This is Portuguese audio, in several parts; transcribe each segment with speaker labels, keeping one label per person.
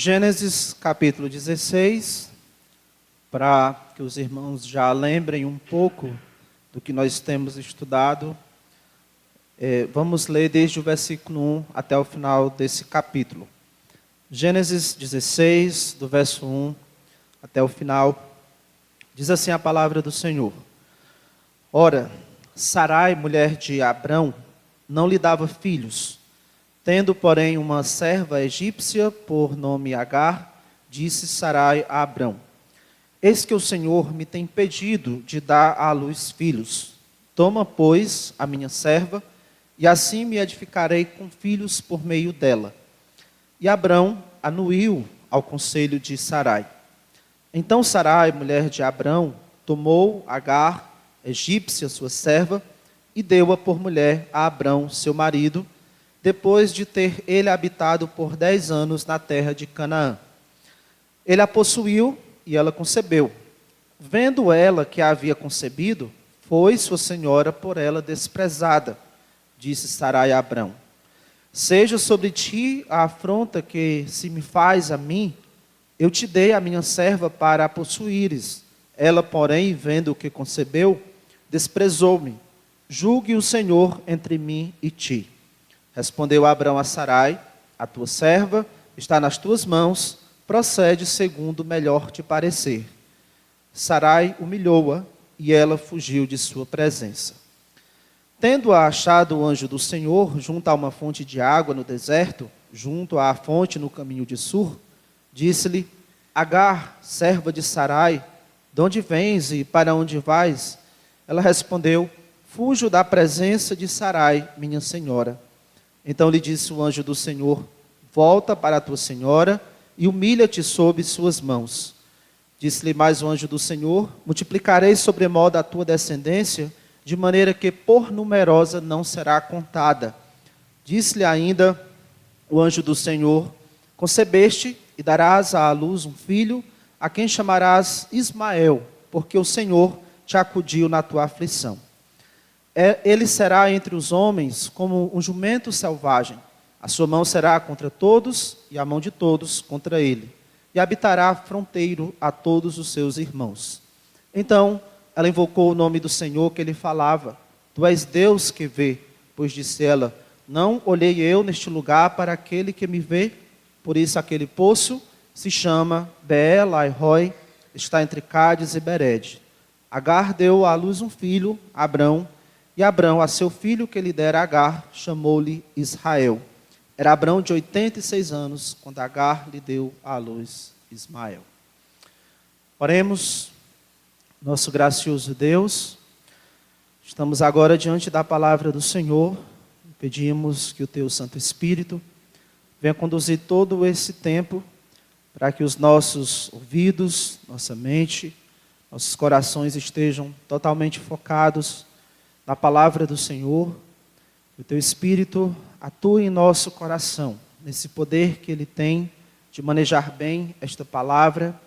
Speaker 1: Gênesis capítulo 16, para que os irmãos já lembrem um pouco do que nós temos estudado, vamos ler desde o versículo 1 até o final desse capítulo. Gênesis 16, do verso 1 até o final, diz assim a palavra do Senhor. Ora, Sarai, mulher de Abrão, não lhe dava filhos. Tendo, porém, uma serva egípcia, por nome Agar, disse Sarai a Abrão: Eis que o Senhor me tem pedido de dar à luz filhos. Toma, pois, a minha serva, e assim me edificarei com filhos por meio dela. E Abrão anuiu ao conselho de Sarai. Então Sarai, mulher de Abrão, tomou Agar, egípcia, sua serva, e deu-a por mulher a Abrão, seu marido, depois de ter ele habitado por 10 anos na terra de Canaã. Ele a possuiu e ela concebeu. Vendo ela que a havia concebido, foi sua senhora por ela desprezada. Disse Sarai a Abrão: Seja sobre ti a afronta que se me faz a mim, eu te dei a minha serva para a possuíres. Ela, porém, vendo o que concebeu, desprezou-me. Julgue o Senhor entre mim e ti. Respondeu Abrão a Sarai: A tua serva está nas tuas mãos, procede segundo melhor te parecer. Sarai humilhou-a e ela fugiu de sua presença. Tendo-a achado o anjo do Senhor junto a uma fonte de água no deserto, junto à fonte no caminho de Sur, disse-lhe: Agar, serva de Sarai, de onde vens e para onde vais? Ela respondeu: Fujo da presença de Sarai, minha senhora. Então lhe disse o anjo do Senhor: Volta para a tua senhora e humilha-te sob suas mãos. Disse-lhe mais o anjo do Senhor: Multiplicarei sobremodo a tua descendência, de maneira que por numerosa não será contada. Disse-lhe ainda o anjo do Senhor: Concebeste e darás à luz um filho, a quem chamarás Ismael, porque o Senhor te acudiu na tua aflição. Ele será entre os homens como um jumento selvagem. A sua mão será contra todos e a mão de todos contra ele. E habitará fronteiro a todos os seus irmãos. Então ela invocou o nome do Senhor que lhe falava. Tu és Deus que vê. Pois disse ela: Não olhei eu neste lugar para aquele que me vê. Por isso aquele poço se chama Beer-lahai-roi, está entre Cádiz e Bered. Agar deu à luz um filho, Abrão, e Abrão, a seu filho que lhe dera Agar, chamou-lhe Israel. Era Abrão de 86 anos, quando Agar lhe deu à luz Ismael. Oremos. Nosso gracioso Deus, estamos agora diante da palavra do Senhor. Pedimos que o Teu Santo Espírito venha conduzir todo esse tempo, para que os nossos ouvidos, nossa mente, nossos corações estejam totalmente focados na palavra do Senhor. Que o Teu Espírito atue em nosso coração, nesse poder que Ele tem de manejar bem esta palavra,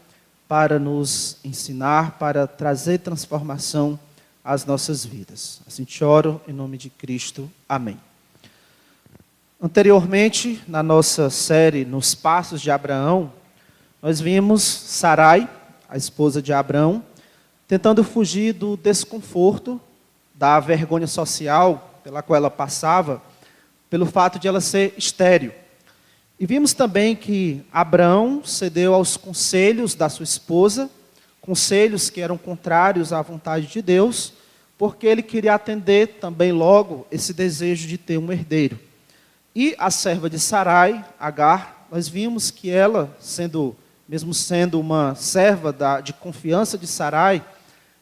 Speaker 1: para nos ensinar, para trazer transformação às nossas vidas. Assim te oro em nome de Cristo. Amém. Anteriormente, na nossa série Nos Passos de Abraão, nós vimos Sarai, a esposa de Abrão, tentando fugir do desconforto, da vergonha social pela qual ela passava, pelo fato de ela ser estéril. E vimos também que Abrão cedeu aos conselhos da sua esposa, conselhos que eram contrários à vontade de Deus, porque ele queria atender também logo esse desejo de ter um herdeiro. E a serva de Sarai, Agar, nós vimos que ela, mesmo sendo uma serva de confiança de Sarai,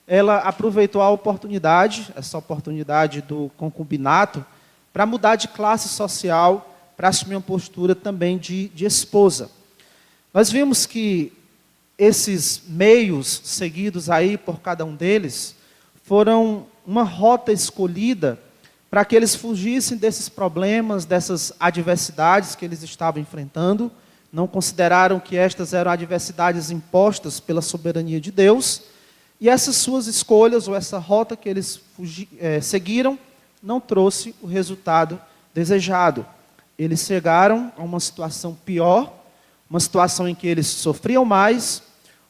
Speaker 1: ela aproveitou a oportunidade, essa oportunidade do concubinato, para mudar de classe social, para assumir uma postura também de esposa. Nós vimos que esses meios seguidos aí por cada um deles foram uma rota escolhida para que eles fugissem desses problemas, dessas adversidades que eles estavam enfrentando. Não consideraram que estas eram adversidades impostas pela soberania de Deus. E essas suas escolhas, ou essa rota que eles seguiram, não trouxe o resultado desejado. Eles chegaram a uma situação pior, uma situação em que eles sofriam mais,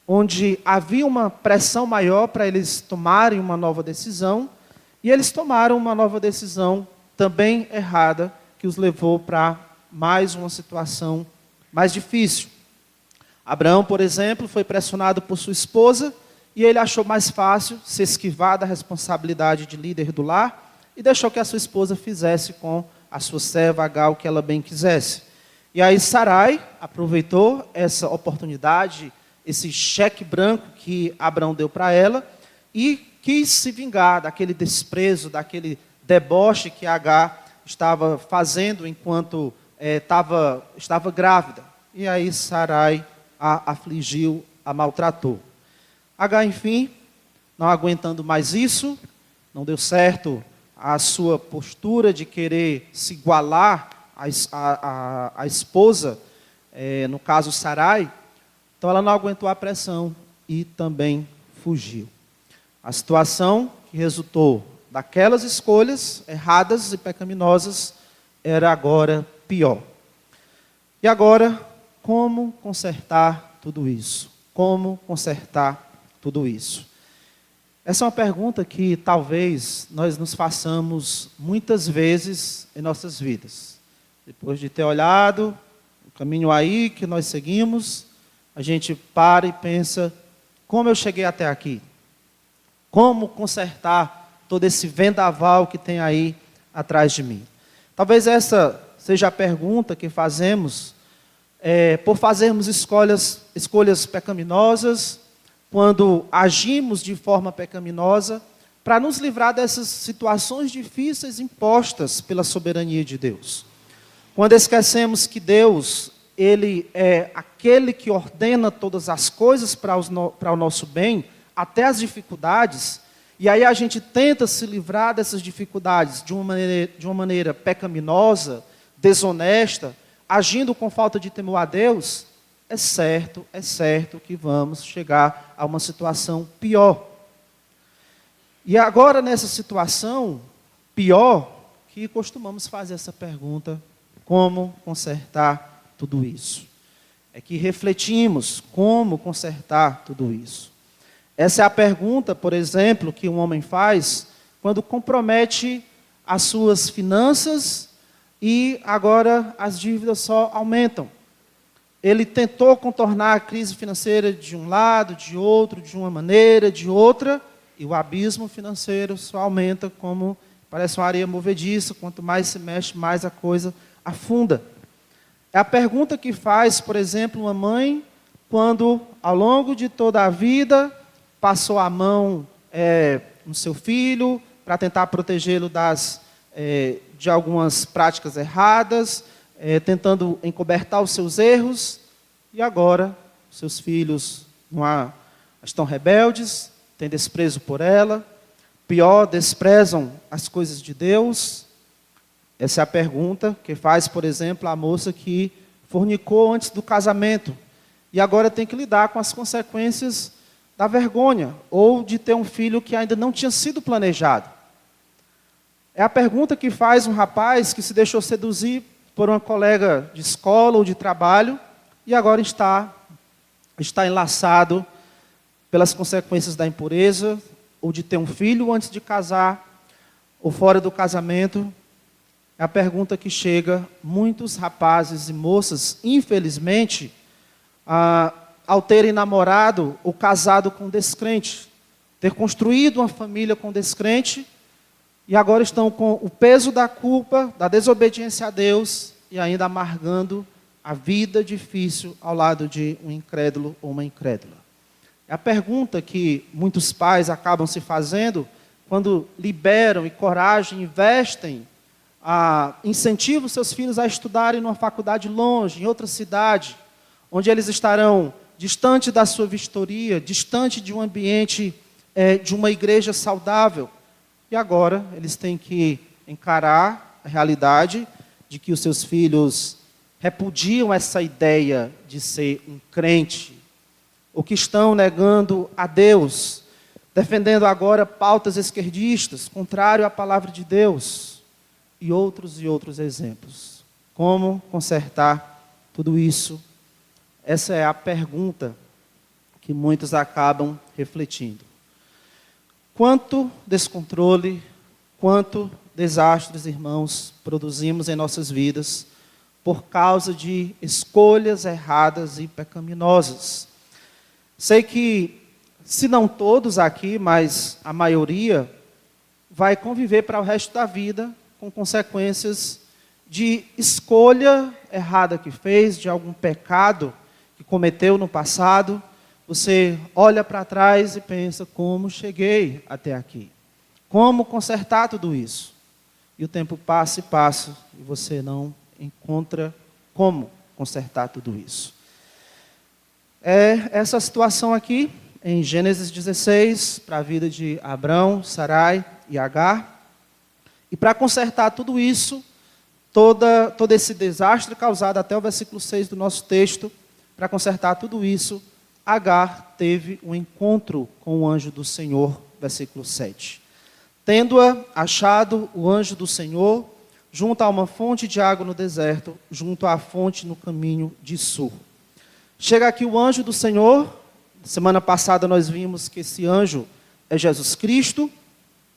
Speaker 1: onde havia uma pressão maior para eles tomarem uma nova decisão, e eles tomaram uma nova decisão também errada, que os levou para mais uma situação mais difícil. Abraão, por exemplo, foi pressionado por sua esposa, e ele achou mais fácil se esquivar da responsabilidade de líder do lar, e deixou que a sua esposa fizesse com a sua serva Agar o que ela bem quisesse. E aí Sarai aproveitou essa oportunidade, esse cheque branco que Abraão deu para ela, e quis se vingar daquele desprezo, daquele deboche que Agar estava fazendo enquanto estava grávida. E aí Sarai a afligiu, a maltratou. Agar, enfim, não aguentando mais isso, não deu certo a sua postura de querer se igualar à esposa, no caso Sarai, então ela não aguentou a pressão e também fugiu. A situação que resultou daquelas escolhas erradas e pecaminosas era agora pior. E agora, como consertar tudo isso? Como consertar tudo isso? Essa é uma pergunta que talvez nós nos façamos muitas vezes em nossas vidas. Depois de ter olhado o caminho aí que nós seguimos, a gente para e pensa, como eu cheguei até aqui? Como consertar todo esse vendaval que tem aí atrás de mim? Talvez essa seja a pergunta que fazemos, por fazermos escolhas pecaminosas, quando agimos de forma pecaminosa, para nos livrar dessas situações difíceis impostas pela soberania de Deus. Quando esquecemos que Deus, Ele é aquele que ordena todas as coisas para o nosso bem, até as dificuldades, e aí a gente tenta se livrar dessas dificuldades de uma maneira pecaminosa, desonesta, agindo com falta de temor a Deus, é certo que vamos chegar a uma situação pior. E agora, nessa situação pior, que costumamos fazer essa pergunta, como consertar tudo isso? É que refletimos como consertar tudo isso. Essa é a pergunta, por exemplo, que um homem faz quando compromete as suas finanças e agora as dívidas só aumentam. Ele tentou contornar a crise financeira de um lado, de outro, de uma maneira, de outra, e o abismo financeiro só aumenta como parece uma areia movediça, quanto mais se mexe, mais a coisa afunda. É a pergunta que faz, por exemplo, uma mãe, quando ao longo de toda a vida passou a mão no seu filho, para tentar protegê-lo de algumas práticas erradas, tentando encobertar os seus erros, e agora seus filhos estão rebeldes, têm desprezo por ela, pior, desprezam as coisas de Deus. Essa é a pergunta que faz, por exemplo, a moça que fornicou antes do casamento, e agora tem que lidar com as consequências da vergonha, ou de ter um filho que ainda não tinha sido planejado. É a pergunta que faz um rapaz que se deixou seduzir por uma colega de escola ou de trabalho, e agora está enlaçado pelas consequências da impureza, ou de ter um filho antes de casar, ou fora do casamento. É a pergunta que chega muitos rapazes e moças, infelizmente, ao terem namorado ou casado com descrente, ter construído uma família com descrente, e agora estão com o peso da culpa, da desobediência a Deus, e ainda amargando a vida difícil ao lado de um incrédulo ou uma incrédula. É a pergunta que muitos pais acabam se fazendo quando liberam e coragem, investem, incentivam seus filhos a estudarem numa faculdade longe, em outra cidade, onde eles estarão distante da sua vistoria, distante de um ambiente, de uma igreja saudável. E agora eles têm que encarar a realidade de que os seus filhos repudiam essa ideia de ser um crente, ou que estão negando a Deus, defendendo agora pautas esquerdistas, contrário à palavra de Deus, e outros exemplos. Como consertar tudo isso? essa é a pergunta que muitos acabam refletindo. Quanto descontrole, quanto desastres, irmãos, produzimos em nossas vidas por causa de escolhas erradas e pecaminosas. Sei que, se não todos aqui, mas a maioria, vai conviver para o resto da vida com consequências de escolha errada que fez, de algum pecado que cometeu no passado. Você olha para trás e pensa, como cheguei até aqui? Como consertar tudo isso? E o tempo passa e passa, e você não encontra como consertar tudo isso. É essa situação aqui, em Gênesis 16, para a vida de Abrão, Sarai e Agar. E para consertar tudo isso, todo esse desastre causado até o versículo 6 do nosso texto, para consertar tudo isso, Agar teve um encontro com o anjo do Senhor, versículo 7. Tendo-a achado o anjo do Senhor, junto a uma fonte de água no deserto, junto à fonte no caminho de Sur. Chega aqui o anjo do Senhor. Semana passada nós vimos que esse anjo é Jesus Cristo,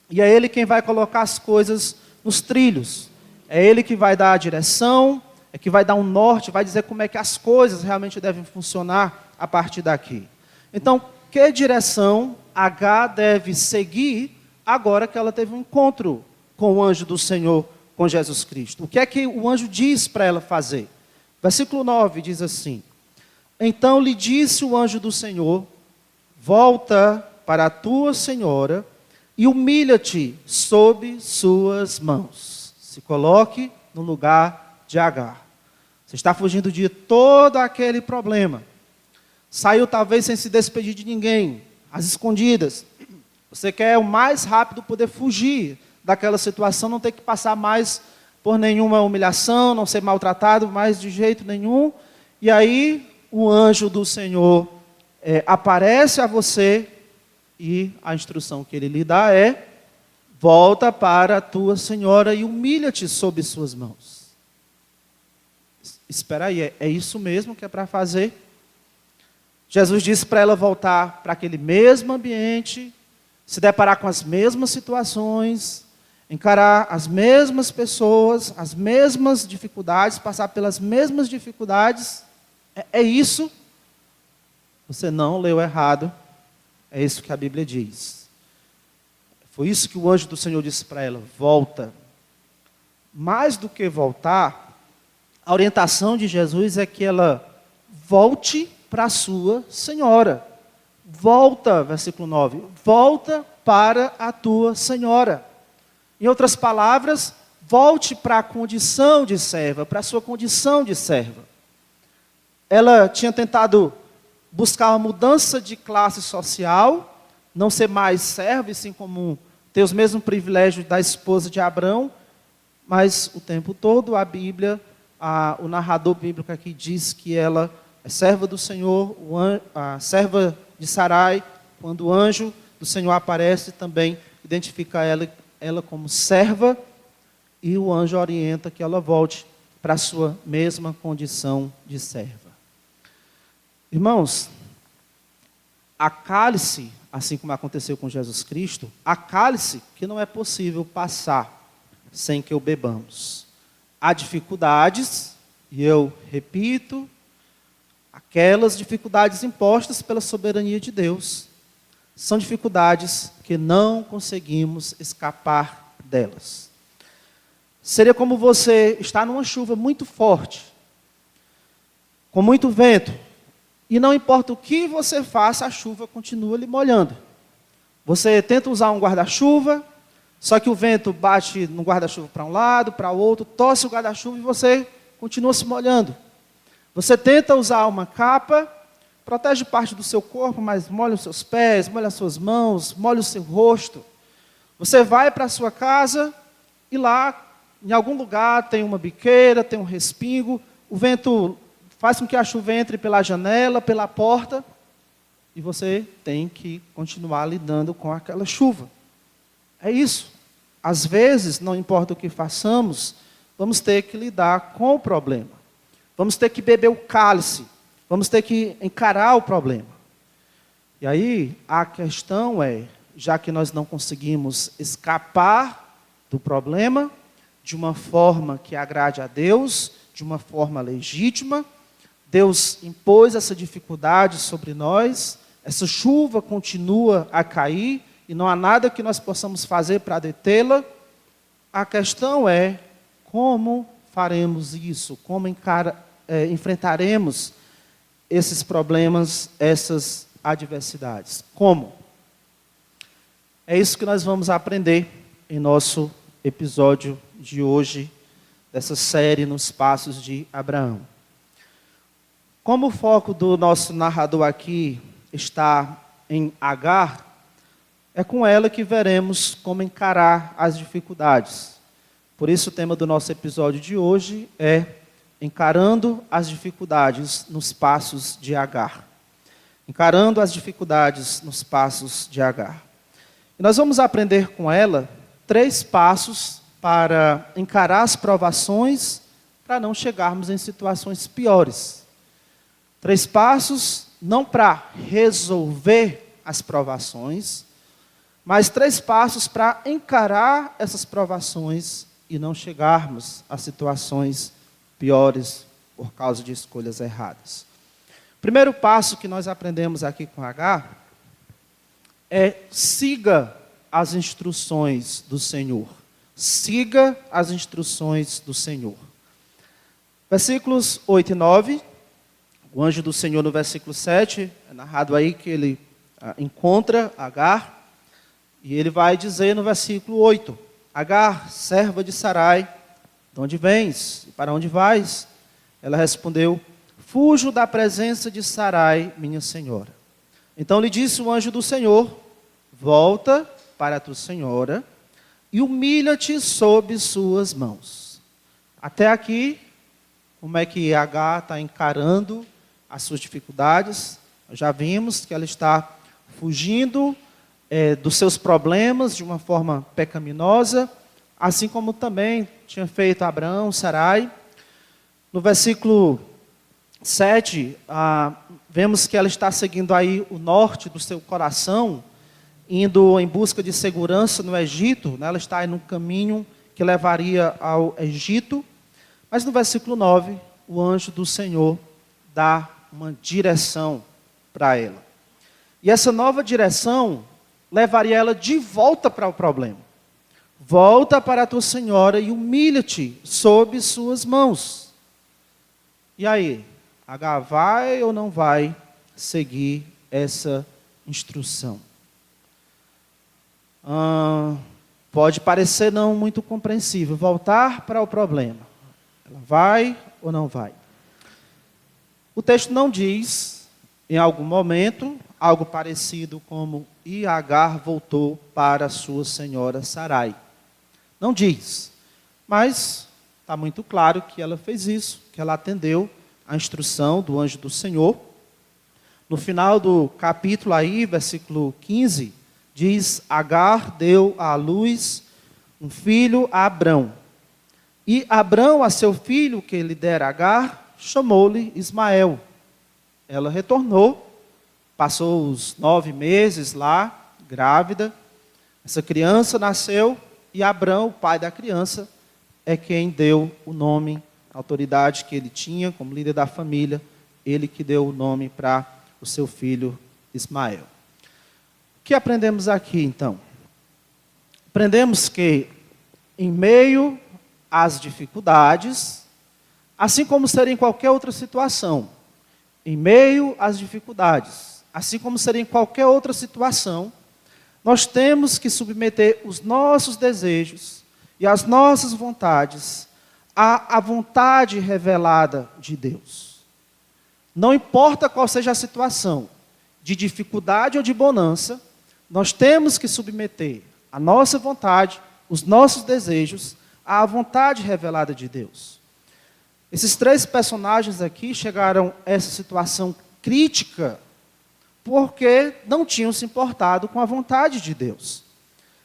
Speaker 1: e é Ele quem vai colocar as coisas nos trilhos. É Ele que vai dar a direção, é que vai dar um norte, vai dizer como é que as coisas realmente devem funcionar a partir daqui. Então, que direção Agar deve seguir agora que ela teve um encontro com o anjo do Senhor, com Jesus Cristo? O que é que o anjo diz para ela fazer? Versículo 9 diz assim: Então lhe disse o anjo do Senhor, volta para a tua senhora e humilha-te sob suas mãos. Se coloque no lugar de Agar. Você está fugindo de todo aquele problema. Saiu talvez sem se despedir de ninguém, às escondidas. Você quer o mais rápido poder fugir daquela situação, não ter que passar mais por nenhuma humilhação, não ser maltratado mais de jeito nenhum. E aí o anjo do Senhor aparece a você e a instrução que ele lhe dá é: volta para a tua senhora e humilha-te sob suas mãos. Espera aí, é isso mesmo que é para fazer? Jesus disse para ela voltar para aquele mesmo ambiente, se deparar com as mesmas situações, encarar as mesmas pessoas, as mesmas dificuldades, passar pelas mesmas dificuldades. É isso? Você não leu errado. É isso que a Bíblia diz. Foi isso que o anjo do Senhor disse para ela: volta. Mais do que voltar, a orientação de Jesus é que ela volte para a sua senhora. Volta, versículo 9. Volta para a tua senhora. Em outras palavras, volte para a condição de serva, para a sua condição de serva. Ela tinha tentado buscar uma mudança de classe social, não ser mais serva, e sim como ter os mesmos privilégios da esposa de Abrão, mas o tempo todo a Bíblia, o narrador bíblico aqui diz que ela é serva do Senhor, a serva de Sarai. Quando o anjo do Senhor aparece, também identifica ela como serva, e o anjo orienta que ela volte para a sua mesma condição de serva. Irmãos, há cálice, assim como aconteceu com Jesus Cristo, há cálice que não é possível passar sem que o bebamos. Há dificuldades, e eu repito, aquelas dificuldades impostas pela soberania de Deus, são dificuldades que não conseguimos escapar delas. Seria como você estar numa chuva muito forte, com muito vento, e não importa o que você faça, a chuva continua lhe molhando. Você tenta usar um guarda-chuva, só que o vento bate no guarda-chuva para um lado, para o outro, torce o guarda-chuva e você continua se molhando. Você tenta usar uma capa, protege parte do seu corpo, mas molha os seus pés, molha as suas mãos, molha o seu rosto. Você vai para a sua casa e lá, em algum lugar, tem uma biqueira, tem um respingo, o vento faz com que a chuva entre pela janela, pela porta, e você tem que continuar lidando com aquela chuva. É isso. Às vezes, não importa o que façamos, vamos ter que lidar com o problema. Vamos ter que beber o cálice Vamos ter que encarar o problema. E aí, a questão é, já que nós não conseguimos escapar do problema de uma forma que agrade a Deus, de uma forma legítima, Deus impôs essa dificuldade sobre nós, essa chuva continua a cair e não há nada que nós possamos fazer para detê-la. A questão é como faremos isso, como enfrentaremos esses problemas, essas adversidades. Como? É isso que nós vamos aprender em nosso episódio de hoje, dessa série nos Passos de Abraão. Como o foco do nosso narrador aqui está em Agar, é com ela que veremos como encarar as dificuldades. Por isso o tema do nosso episódio de hoje é encarando as dificuldades nos passos de Agar. Encarando as dificuldades nos passos de Agar. E nós vamos aprender com ela 3 passos para encarar as provações, para não chegarmos em situações piores. 3 passos, não para resolver as provações, mas 3 passos para encarar essas provações e não chegarmos a situações piores por causa de escolhas erradas. O primeiro passo que nós aprendemos aqui com Agar é: siga as instruções do Senhor. Siga as instruções do Senhor. Versículos 8 e 9, o anjo do Senhor no versículo 7, é narrado aí que ele encontra Agar, e ele vai dizer no versículo 8, Agar, serva de Sarai, de onde vens e para onde vais? Ela respondeu, fujo da presença de Sarai, minha senhora. Então lhe disse o anjo do Senhor, volta para a tua senhora e humilha-te sob suas mãos. Até aqui, como é que Agar está encarando as suas dificuldades? Nós já vimos que ela está fugindo dos seus problemas de uma forma pecaminosa, assim como também tinha feito Abraão, Sarai. No versículo 7, vemos que ela está seguindo aí o norte do seu coração, indo em busca de segurança no Egito, né? Ela está aí no caminho que levaria ao Egito. Mas no versículo 9, o anjo do Senhor dá uma direção para ela. E essa nova direção levaria ela de volta para o problema. Volta para a tua senhora e humilha-te sob suas mãos. E aí, Agar vai ou não vai seguir essa instrução? Pode parecer não muito compreensível. Voltar para o problema. Ela vai ou não vai? O texto não diz, em algum momento, algo parecido como e Agar voltou para sua senhora Sarai. Não diz, mas está muito claro que ela fez isso, que ela atendeu a instrução do anjo do Senhor. No final do capítulo aí, versículo 15, diz, Agar deu à luz um filho a Abrão. E Abrão, a seu filho que lhe dera Agar, chamou-lhe Ismael. Ela retornou, passou os 9 meses lá, grávida. Essa criança nasceu e Abrão, o pai da criança, é quem deu o nome, a autoridade que ele tinha como líder da família, ele que deu o nome para o seu filho Ismael. O que aprendemos aqui, então? Aprendemos que, em meio às dificuldades, assim como seria em qualquer outra situação, em meio às dificuldades, assim como seria em qualquer outra situação, nós temos que submeter os nossos desejos e as nossas vontades à vontade revelada de Deus. Não importa qual seja a situação, de dificuldade ou de bonança, nós temos que submeter a nossa vontade, os nossos desejos, à vontade revelada de Deus. Esses 3 personagens aqui chegaram a essa situação crítica porque não tinham se importado com a vontade de Deus.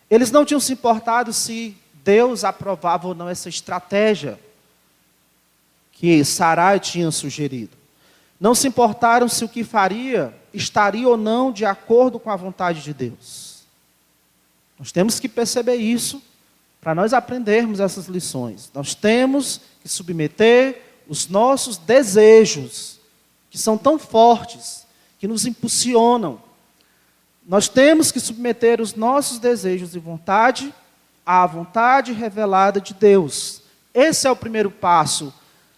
Speaker 1: Eles não tinham se importado se Deus aprovava ou não essa estratégia que Sarai tinha sugerido. Não se importaram se o que faria estaria ou não de acordo com a vontade de Deus. Nós temos que perceber isso para nós aprendermos essas lições. Nós temos que submeter os nossos desejos, que são tão fortes, que nos impulsionam. Nós temos que submeter os nossos desejos e vontade à vontade revelada de Deus. Esse é o primeiro passo,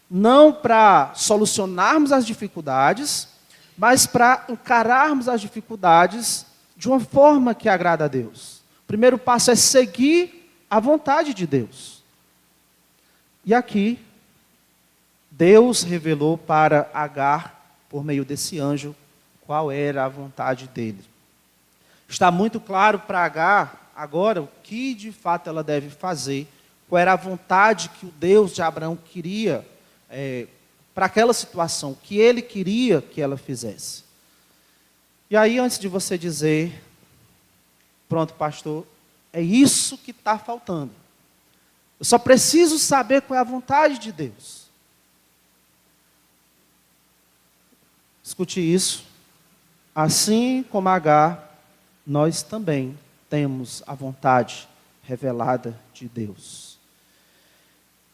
Speaker 1: não para solucionarmos as dificuldades, mas para encararmos as dificuldades de uma forma que agrada a Deus. O primeiro passo é seguir a vontade de Deus. E aqui, Deus revelou para Agar, por meio desse anjo, qual era a vontade dele. Está muito claro para Agar, agora, o que de fato ela deve fazer, qual era a vontade que o Deus de Abraão queria para aquela situação, que ele queria que ela fizesse. E aí, antes de você dizer, pronto, pastor, é isso que está faltando. Eu só preciso saber qual é a vontade de Deus. Escute isso. Assim como Agar, nós também temos a vontade revelada de Deus.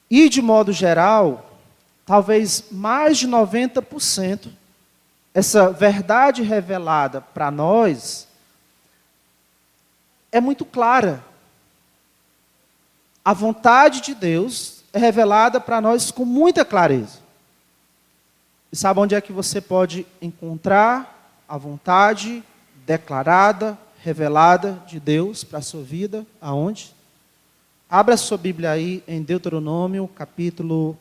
Speaker 1: E, de modo geral, talvez mais de 90%, essa verdade revelada para nós é muito clara. A vontade de Deus é revelada para nós com muita clareza. E sabe onde é que você pode encontrar a vontade declarada, revelada de Deus para a sua vida? Aonde? Abra a sua Bíblia aí em Deuteronômio, capítulo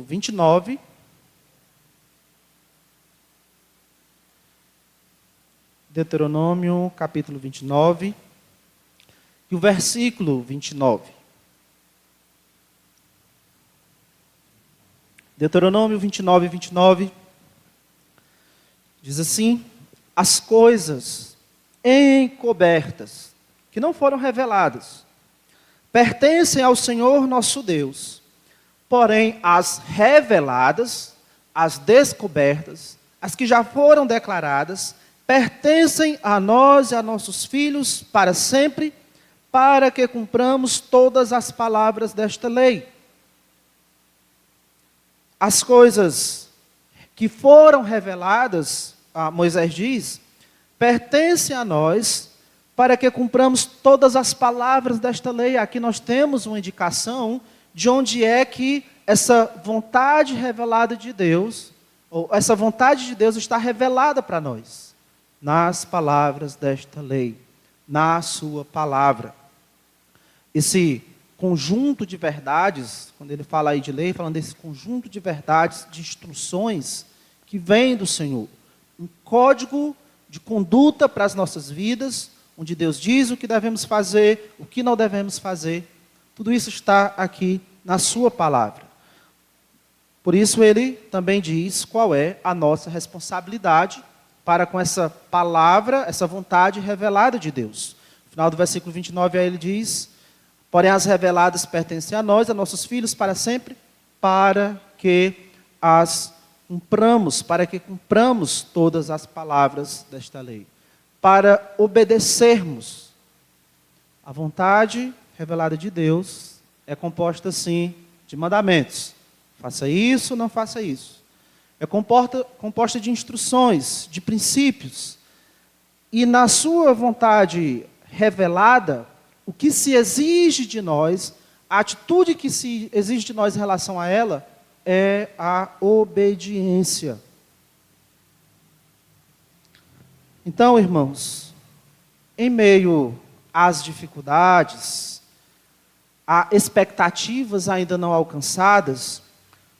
Speaker 1: 29. Deuteronômio, capítulo 29, e o versículo 29. Deuteronômio 29, 29, diz assim: as coisas encobertas, que não foram reveladas, pertencem ao Senhor nosso Deus, porém as reveladas, as descobertas, as que já foram declaradas, pertencem a nós e a nossos filhos para sempre, para que cumpramos todas as palavras desta lei. As coisas que foram reveladas, Moisés diz, pertencem a nós para que cumpramos todas as palavras desta lei. Aqui nós temos uma indicação de onde é que essa vontade revelada de Deus, ou essa vontade de Deus está revelada para nós. Nas palavras desta lei, na sua palavra. Esse conjunto de verdades, quando ele fala aí de lei, falando desse conjunto de verdades, de instruções que vem do Senhor. Um código de conduta para as nossas vidas, onde Deus diz o que devemos fazer, o que não devemos fazer. Tudo isso está aqui na sua palavra. Por isso ele também diz qual é a nossa responsabilidade para com essa palavra, essa vontade revelada de Deus. No final do versículo 29, aí ele diz: porém as reveladas pertencem a nós, a nossos filhos para sempre, para que as cumpramos, para que cumpramos todas as palavras desta lei. Para obedecermos. A vontade revelada de Deus é composta, sim, de mandamentos. Faça isso, não faça isso. É composta de instruções, de princípios. E na sua vontade revelada, o que se exige de nós, a atitude que se exige de nós em relação a ela, é a obediência. Então, irmãos, em meio às dificuldades, a expectativas ainda não alcançadas,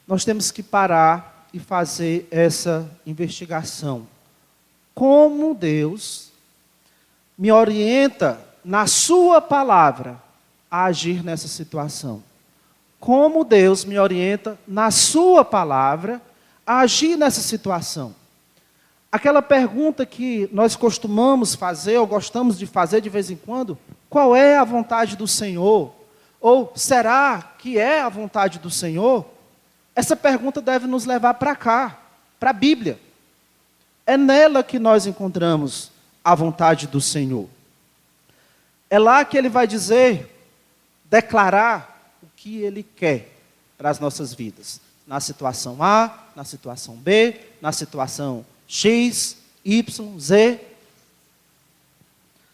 Speaker 1: nós temos que parar e fazer essa investigação. Como Deus me orienta na sua palavra a agir nessa situação? Como Deus me orienta na sua palavra a agir nessa situação? Aquela pergunta que nós costumamos fazer, ou gostamos de fazer de vez em quando: qual é a vontade do Senhor? Ou será que é a vontade do Senhor? Essa pergunta deve nos levar para cá, para a Bíblia. É nela que nós encontramos a vontade do Senhor. É lá que Ele vai dizer, declarar o que Ele quer para as nossas vidas. Na situação A, na situação B, na situação X, Y, Z.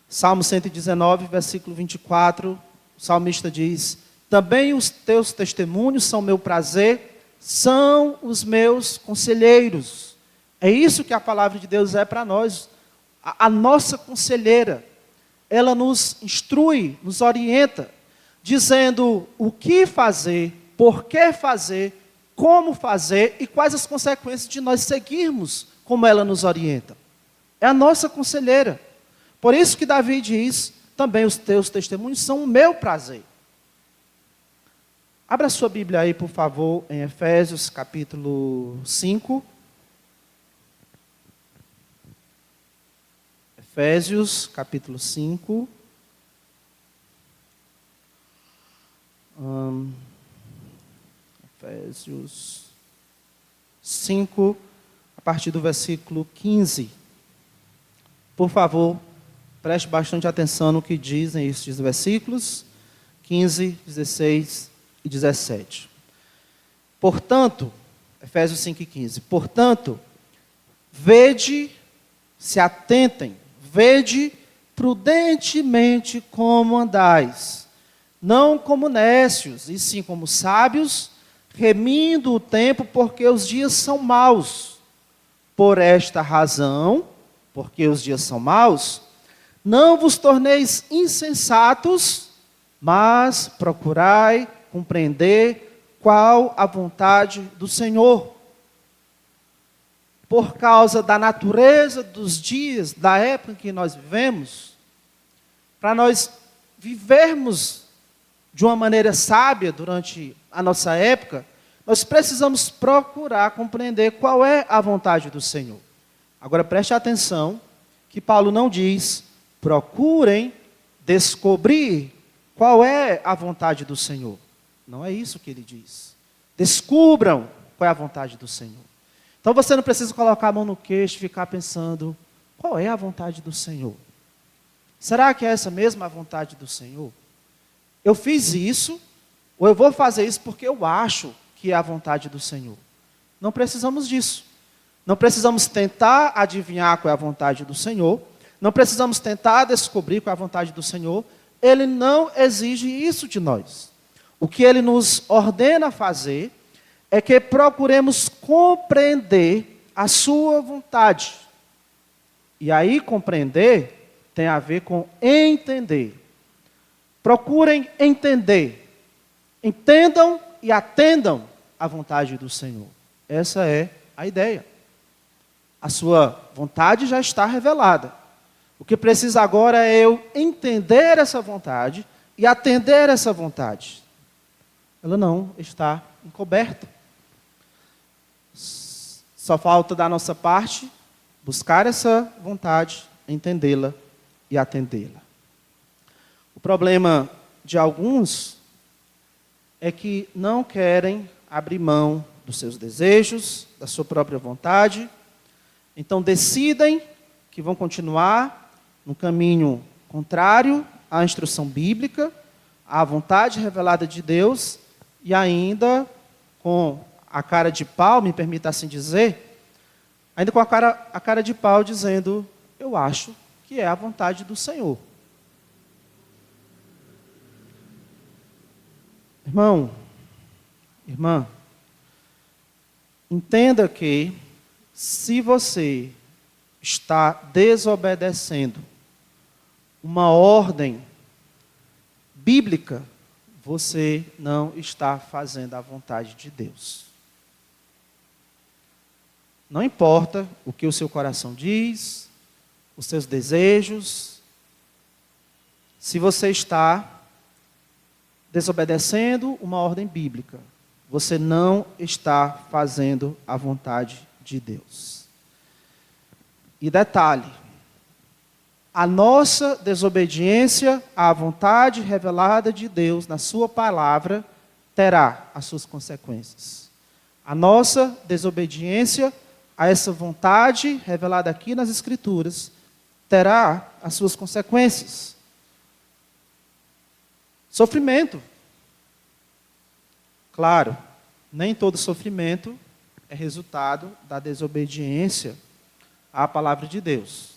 Speaker 1: Salmo 119, versículo 24, o salmista diz: também os teus testemunhos são meu prazer, são os meus conselheiros. É isso que a palavra de Deus é para nós. A nossa conselheira, ela nos instrui, nos orienta, dizendo o que fazer, por que fazer, como fazer e quais as consequências de nós seguirmos como ela nos orienta. É a nossa conselheira. Por isso que Davi diz, também os teus testemunhos são o meu prazer. Abra sua Bíblia aí, por favor, em Efésios capítulo 5. Efésios capítulo 5. Efésios 5, a partir do versículo 15. Por favor, preste bastante atenção no que dizem estes versículos, 15, 16 e 17. Portanto, Efésios 5 e 15. Portanto, vede, se atentem, vede prudentemente como andais, não como nécios, e sim como sábios, remindo o tempo, porque os dias são maus. Por esta razão, porque os dias são maus, não vos torneis insensatos, mas procurai compreender qual a vontade do Senhor. Por causa da natureza dos dias, da época em que nós vivemos, para nós vivermos de uma maneira sábia durante a nossa época, nós precisamos procurar compreender qual é a vontade do Senhor. Agora preste atenção que Paulo não diz, procurem descobrir qual é a vontade do Senhor. Não é isso que ele diz. Descubram qual é a vontade do Senhor. Então você não precisa colocar a mão no queixo e ficar pensando, qual é a vontade do Senhor? Será que é essa mesma a vontade do Senhor? Eu fiz isso, ou eu vou fazer isso porque eu acho que é a vontade do Senhor. Não precisamos disso. Não precisamos tentar adivinhar qual é a vontade do Senhor. Não precisamos tentar descobrir qual é a vontade do Senhor. Ele não exige isso de nós. O que Ele nos ordena fazer é que procuremos compreender a sua vontade. E aí compreender tem a ver com entender. Procurem entender. Entendam e atendam à vontade do Senhor. Essa é a ideia. A sua vontade já está revelada. O que precisa agora é eu entender essa vontade e atender essa vontade. Ela não está encoberta. Só falta da nossa parte buscar essa vontade, entendê-la e atendê-la. O problema de alguns é que não querem abrir mão dos seus desejos, da sua própria vontade. Então decidem que vão continuar no caminho contrário à instrução bíblica, à vontade revelada de Deus, e ainda com a cara de pau, me permita assim dizer, ainda com a cara de pau dizendo, eu acho que é a vontade do Senhor. Irmão, irmã, entenda que se você está desobedecendo uma ordem bíblica, você não está fazendo a vontade de Deus. Não importa o que o seu coração diz, os seus desejos, se você está desobedecendo uma ordem bíblica, você não está fazendo a vontade de Deus. E detalhe, a nossa desobediência à vontade revelada de Deus na sua palavra terá as suas consequências. A nossa desobediência a essa vontade revelada aqui nas Escrituras terá as suas consequências. Sofrimento. Claro, nem todo sofrimento é resultado da desobediência à palavra de Deus.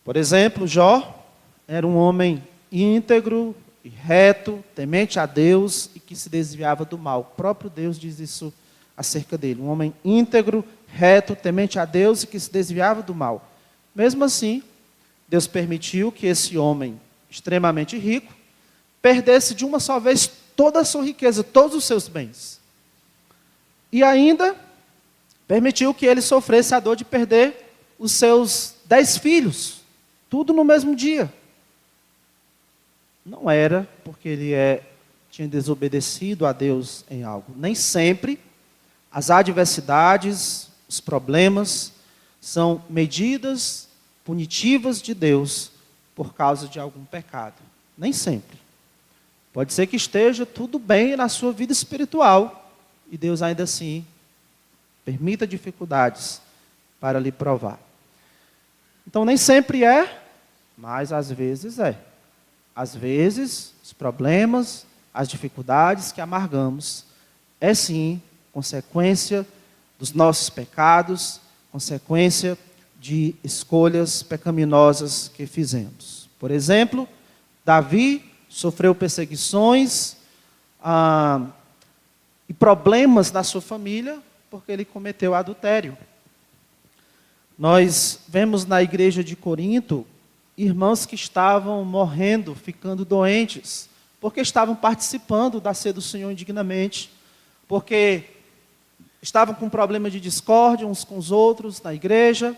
Speaker 1: Por exemplo, Jó era um homem íntegro e reto, temente a Deus e que se desviava do mal. O próprio Deus diz isso acerca dele. Um homem íntegro, reto, temente a Deus e que se desviava do mal. Mesmo assim, Deus permitiu que esse homem extremamente rico perdesse de uma só vez toda a sua riqueza, todos os seus bens. E ainda permitiu que ele sofresse a dor de perder os seus 10 filhos, tudo no mesmo dia. Não era porque ele tinha desobedecido a Deus em algo. Nem sempre as adversidades, os problemas, são medidas punitivas de Deus por causa de algum pecado. Nem sempre. Pode ser que esteja tudo bem na sua vida espiritual e Deus ainda assim permita dificuldades para lhe provar. Então nem sempre é, mas às vezes é. Às vezes, os problemas, as dificuldades que amargamos, é sim consequência dos nossos pecados, consequência de escolhas pecaminosas que fizemos. Por exemplo, Davi sofreu perseguições e problemas na sua família porque ele cometeu adultério. Nós vemos na igreja de Corinto irmãos que estavam morrendo, ficando doentes, porque estavam participando da ceia do Senhor indignamente, porque estavam com problema de discórdia uns com os outros na igreja,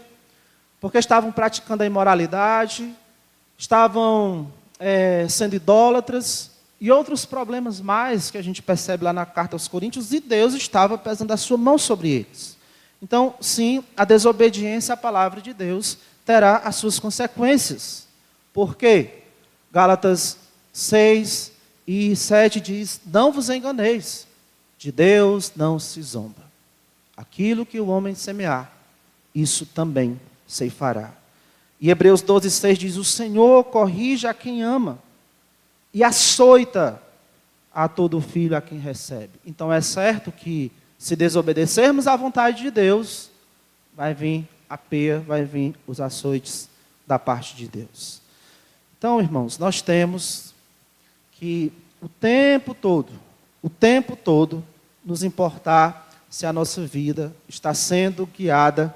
Speaker 1: porque estavam praticando a imoralidade, estavam sendo idólatras, e outros problemas mais que a gente percebe lá na carta aos Coríntios, e Deus estava pesando a sua mão sobre eles. Então, sim, a desobediência à palavra de Deus terá as suas consequências. Por quê? Gálatas 6 e 7 diz: não vos enganeis, de Deus não se zomba. Aquilo que o homem semear, isso também ceifará. E Hebreus 12, 6 diz: o Senhor corrige a quem ama e açoita a todo filho a quem recebe. Então é certo que se desobedecermos à vontade de Deus, vai vir a peia, vai vir os açoites da parte de Deus. Então, irmãos, nós temos que o tempo todo, nos importar se a nossa vida está sendo guiada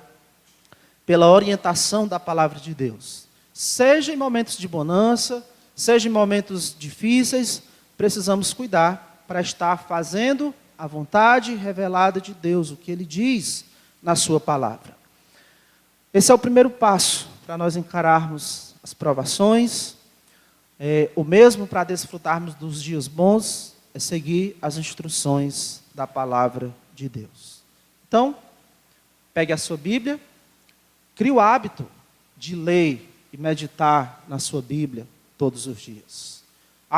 Speaker 1: pela orientação da palavra de Deus. Seja em momentos de bonança, seja em momentos difíceis, precisamos cuidar para estar fazendo a vontade revelada de Deus, o que Ele diz na sua palavra. Esse é o primeiro passo para nós encararmos as provações. O mesmo para desfrutarmos dos dias bons é seguir as instruções da palavra de Deus. Então, pegue a sua Bíblia, crie o hábito de ler e meditar na sua Bíblia todos os dias.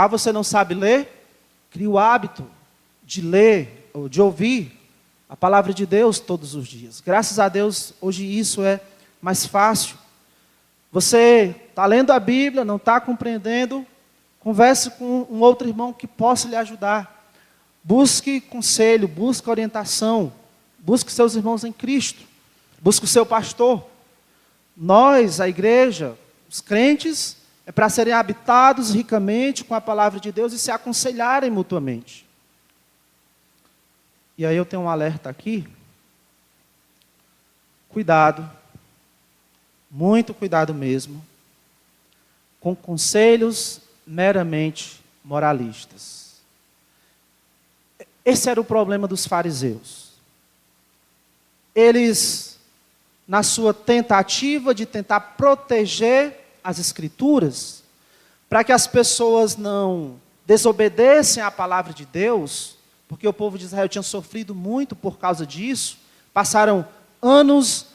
Speaker 1: Você não sabe ler? Crie o hábito de ler ou de ouvir a palavra de Deus todos os dias. Graças a Deus, hoje isso é mais fácil. Você está lendo a Bíblia, não está compreendendo, converse com um outro irmão que possa lhe ajudar. Busque conselho, busque orientação, busque seus irmãos em Cristo, busque o seu pastor. Nós, a igreja, os crentes, é para serem habitados ricamente com a palavra de Deus e se aconselharem mutuamente. E aí eu tenho um alerta aqui. Cuidado, muito cuidado mesmo, com conselhos meramente moralistas. Esse era o problema dos fariseus. Eles, na sua tentativa de tentar proteger as Escrituras, para que as pessoas não desobedecem à palavra de Deus, porque o povo de Israel tinha sofrido muito por causa disso, passaram anos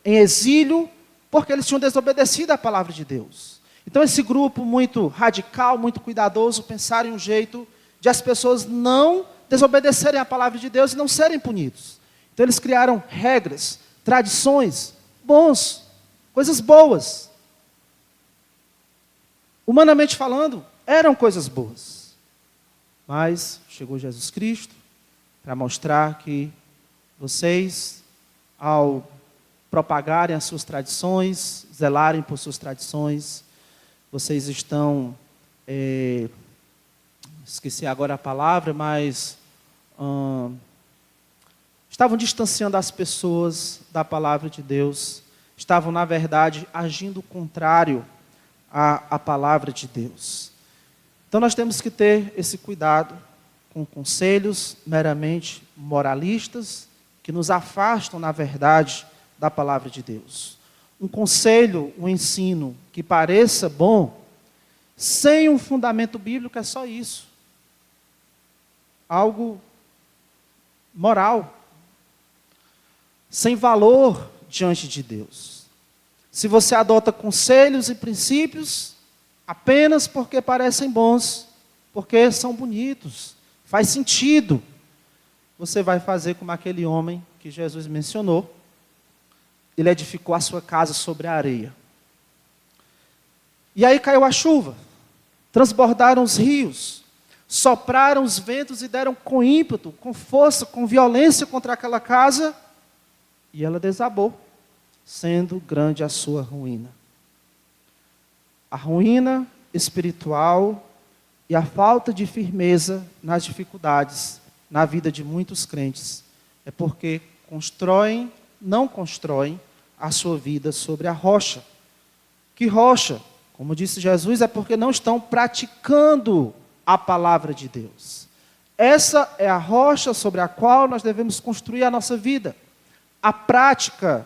Speaker 1: em exílio, porque eles tinham desobedecido à palavra de Deus. Então esse grupo muito radical, muito cuidadoso, pensaram em um jeito de as pessoas não desobedecerem à palavra de Deus e não serem punidos. Então eles criaram regras, tradições, coisas boas. Humanamente falando, eram coisas boas. Mas chegou Jesus Cristo para mostrar que vocês, ao propagarem as suas tradições, zelarem por suas tradições, vocês estão, esqueci agora a palavra, mas estavam distanciando as pessoas da palavra de Deus, estavam, na verdade, agindo contrário à palavra de Deus. Então nós temos que ter esse cuidado com conselhos meramente moralistas, que nos afastam, na verdade, da palavra de Deus. Um conselho, um ensino que pareça bom, sem um fundamento bíblico, é só isso. Algo moral, sem valor diante de Deus. Se você adota conselhos e princípios apenas porque parecem bons, porque são bonitos, faz sentido, você vai fazer como aquele homem que Jesus mencionou. Ele edificou a sua casa sobre a areia. E aí caiu a chuva, transbordaram os rios, sopraram os ventos e deram com ímpeto, com força, com violência contra aquela casa, e ela desabou, sendo grande a sua ruína. A ruína espiritual e a falta de firmeza nas dificuldades, na vida de muitos crentes, é porque não constroem a sua vida sobre a rocha. Que rocha? Como disse Jesus, é porque não estão praticando a palavra de Deus. Essa é a rocha sobre a qual nós devemos construir a nossa vida. A prática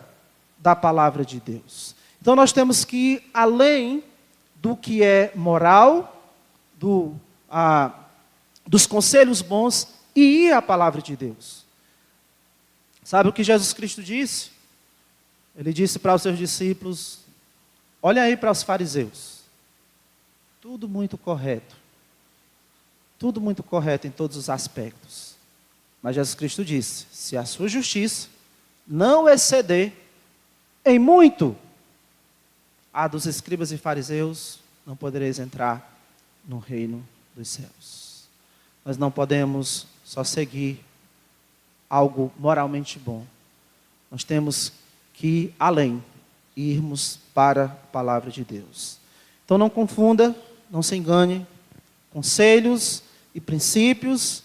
Speaker 1: da palavra de Deus. Então nós temos que ir além do que é moral, dos conselhos bons, e ir à palavra de Deus. Sabe o que Jesus Cristo disse? Ele disse para os seus discípulos: olha aí para os fariseus. Tudo muito correto. Tudo muito correto em todos os aspectos. Mas Jesus Cristo disse: se a sua justiça não exceder em muito a dos escribas e fariseus, não podereis entrar no reino dos céus. Nós não podemos só seguir algo moralmente bom. Nós temos que ir além, irmos para a palavra de Deus. Então não confunda, não se engane, conselhos e princípios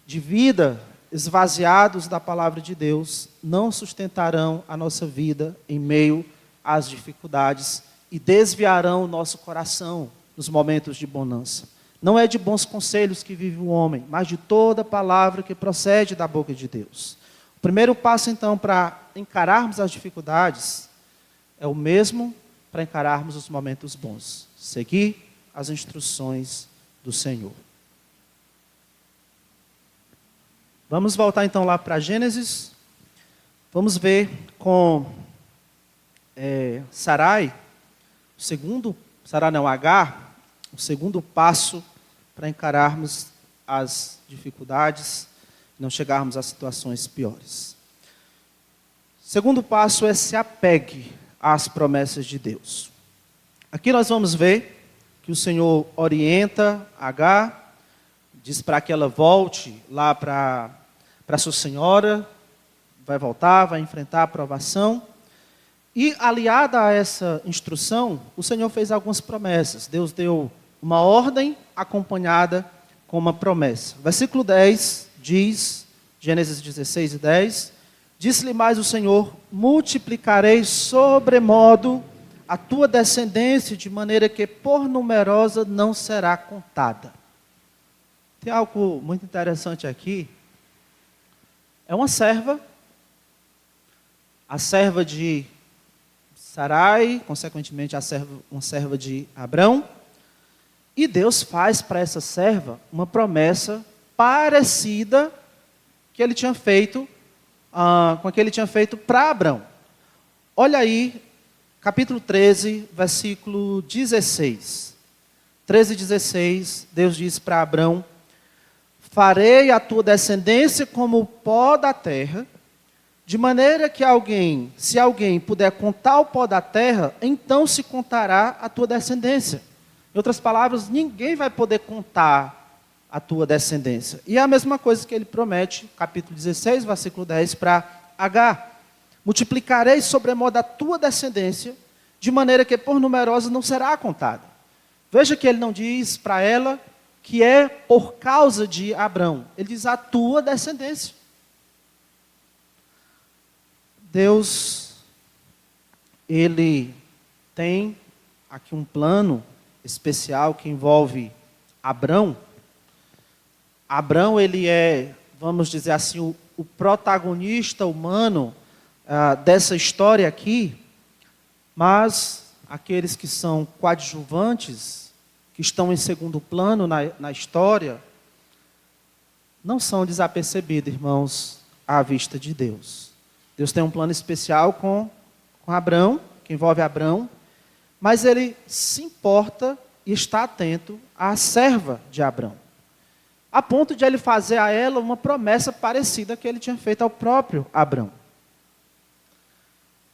Speaker 1: de vida esvaziados da palavra de Deus não sustentarão a nossa vida em meio às dificuldades e desviarão o nosso coração nos momentos de bonança. Não é de bons conselhos que vive o homem, mas de toda palavra que procede da boca de Deus. O primeiro passo, então, para encararmos as dificuldades é o mesmo para encararmos os momentos bons. Seguir as instruções do Senhor. Vamos voltar então lá para Gênesis. Vamos ver com Sarai, Agar, o segundo passo para encararmos as dificuldades, não chegarmos a situações piores. O segundo passo é se apegue às promessas de Deus. Aqui nós vamos ver que o Senhor orienta Agar, diz para que ela volte lá para sua senhora, vai voltar, vai enfrentar a provação. E aliada a essa instrução, o Senhor fez algumas promessas. Deus deu uma ordem acompanhada com uma promessa. Versículo 10 diz, Gênesis 16 e 10, disse-lhe mais o Senhor: multiplicarei sobremodo a tua descendência, de maneira que por numerosa não será contada. Tem algo muito interessante aqui. É uma serva, a serva de Sarai, consequentemente uma serva de Abrão, e Deus faz para essa serva uma promessa parecida que ele tinha feito, com a que ele tinha feito para Abrão. Olha aí, capítulo 13, versículo 16. 13 e 16, Deus diz para Abrão: farei a tua descendência como o pó da terra, de maneira que se alguém puder contar o pó da terra, então se contará a tua descendência. Em outras palavras, ninguém vai poder contar a tua descendência. E é a mesma coisa que ele promete, capítulo 16, versículo 10, para Agar. Multiplicarei sobremodo a tua descendência, de maneira que por numerosa não será contada. Veja que ele não diz para ela que é por causa de Abrão. Ele diz a tua descendência. Deus, ele tem aqui um plano especial que envolve Abrão. Abrão, ele é, vamos dizer assim, o protagonista humano dessa história aqui, mas aqueles que são coadjuvantes, que estão em segundo plano na história, não são desapercebidos, irmãos, à vista de Deus. Deus tem um plano especial com Abrão, que envolve Abrão, mas ele se importa e está atento à serva de Abrão, a ponto de ele fazer a ela uma promessa parecida que ele tinha feito ao próprio Abrão.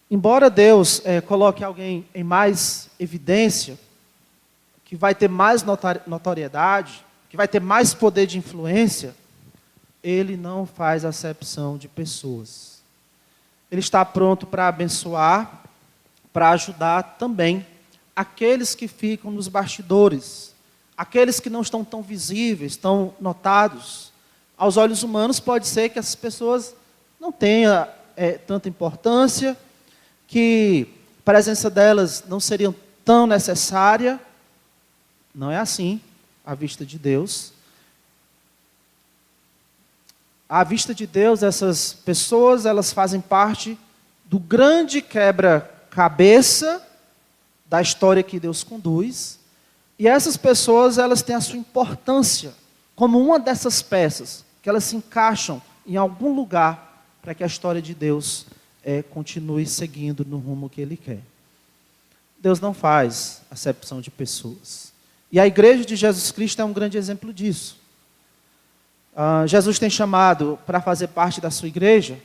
Speaker 1: Embora Deus coloque alguém em mais evidência, que vai ter mais notoriedade, que vai ter mais poder de influência, ele não faz acepção de pessoas. Ele está pronto para abençoar, para ajudar também aqueles que ficam nos bastidores, aqueles que não estão tão visíveis, tão notados. Aos olhos humanos pode ser que essas pessoas não tenham tanta importância, que a presença delas não seria tão necessária. Não é assim, à vista de Deus. À vista de Deus, essas pessoas, elas fazem parte do grande quebra-cabeça da história que Deus conduz. E essas pessoas, elas têm a sua importância como uma dessas peças, que elas se encaixam em algum lugar para que a história de Deus continue seguindo no rumo que Ele quer. Deus não faz acepção de pessoas. E a igreja de Jesus Cristo é um grande exemplo disso. Jesus tem chamado para fazer parte da sua igreja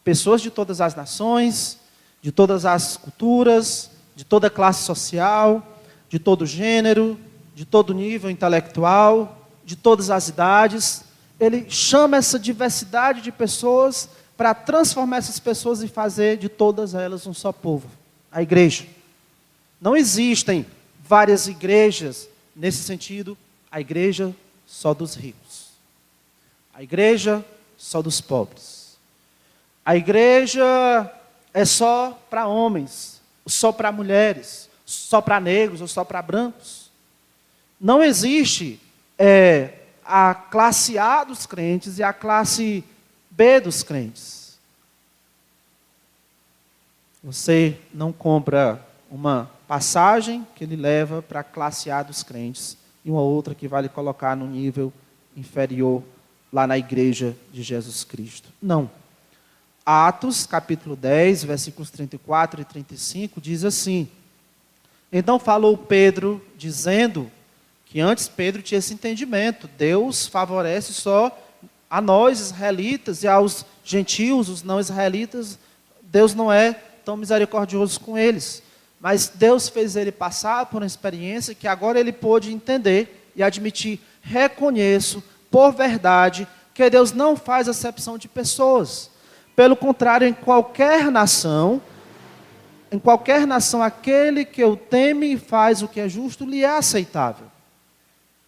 Speaker 1: pessoas de todas as nações, de todas as culturas, de toda classe social, de todo gênero, de todo nível intelectual, de todas as idades. Ele chama essa diversidade de pessoas para transformar essas pessoas e fazer de todas elas um só povo, a igreja. Não existem várias igrejas nesse sentido, a igreja só dos ricos. A igreja só dos pobres. A igreja é só para homens, só para mulheres, só para negros ou só para brancos. Não existe a classe A dos crentes e a classe B dos crentes. Você não compra uma passagem que ele leva para a classe A dos crentes e uma outra que vai lhe colocar no nível inferior lá na igreja de Jesus Cristo. Não. Atos, capítulo 10, versículos 34 e 35, diz assim: então falou Pedro, dizendo que antes Pedro tinha esse entendimento, Deus favorece só a nós, israelitas, e aos gentios, os não israelitas, Deus não é tão misericordioso com eles. Mas Deus fez ele passar por uma experiência que agora ele pôde entender e admitir: reconheço, por verdade, que Deus não faz acepção de pessoas. Pelo contrário, em qualquer nação, aquele que o teme e faz o que é justo, lhe é aceitável.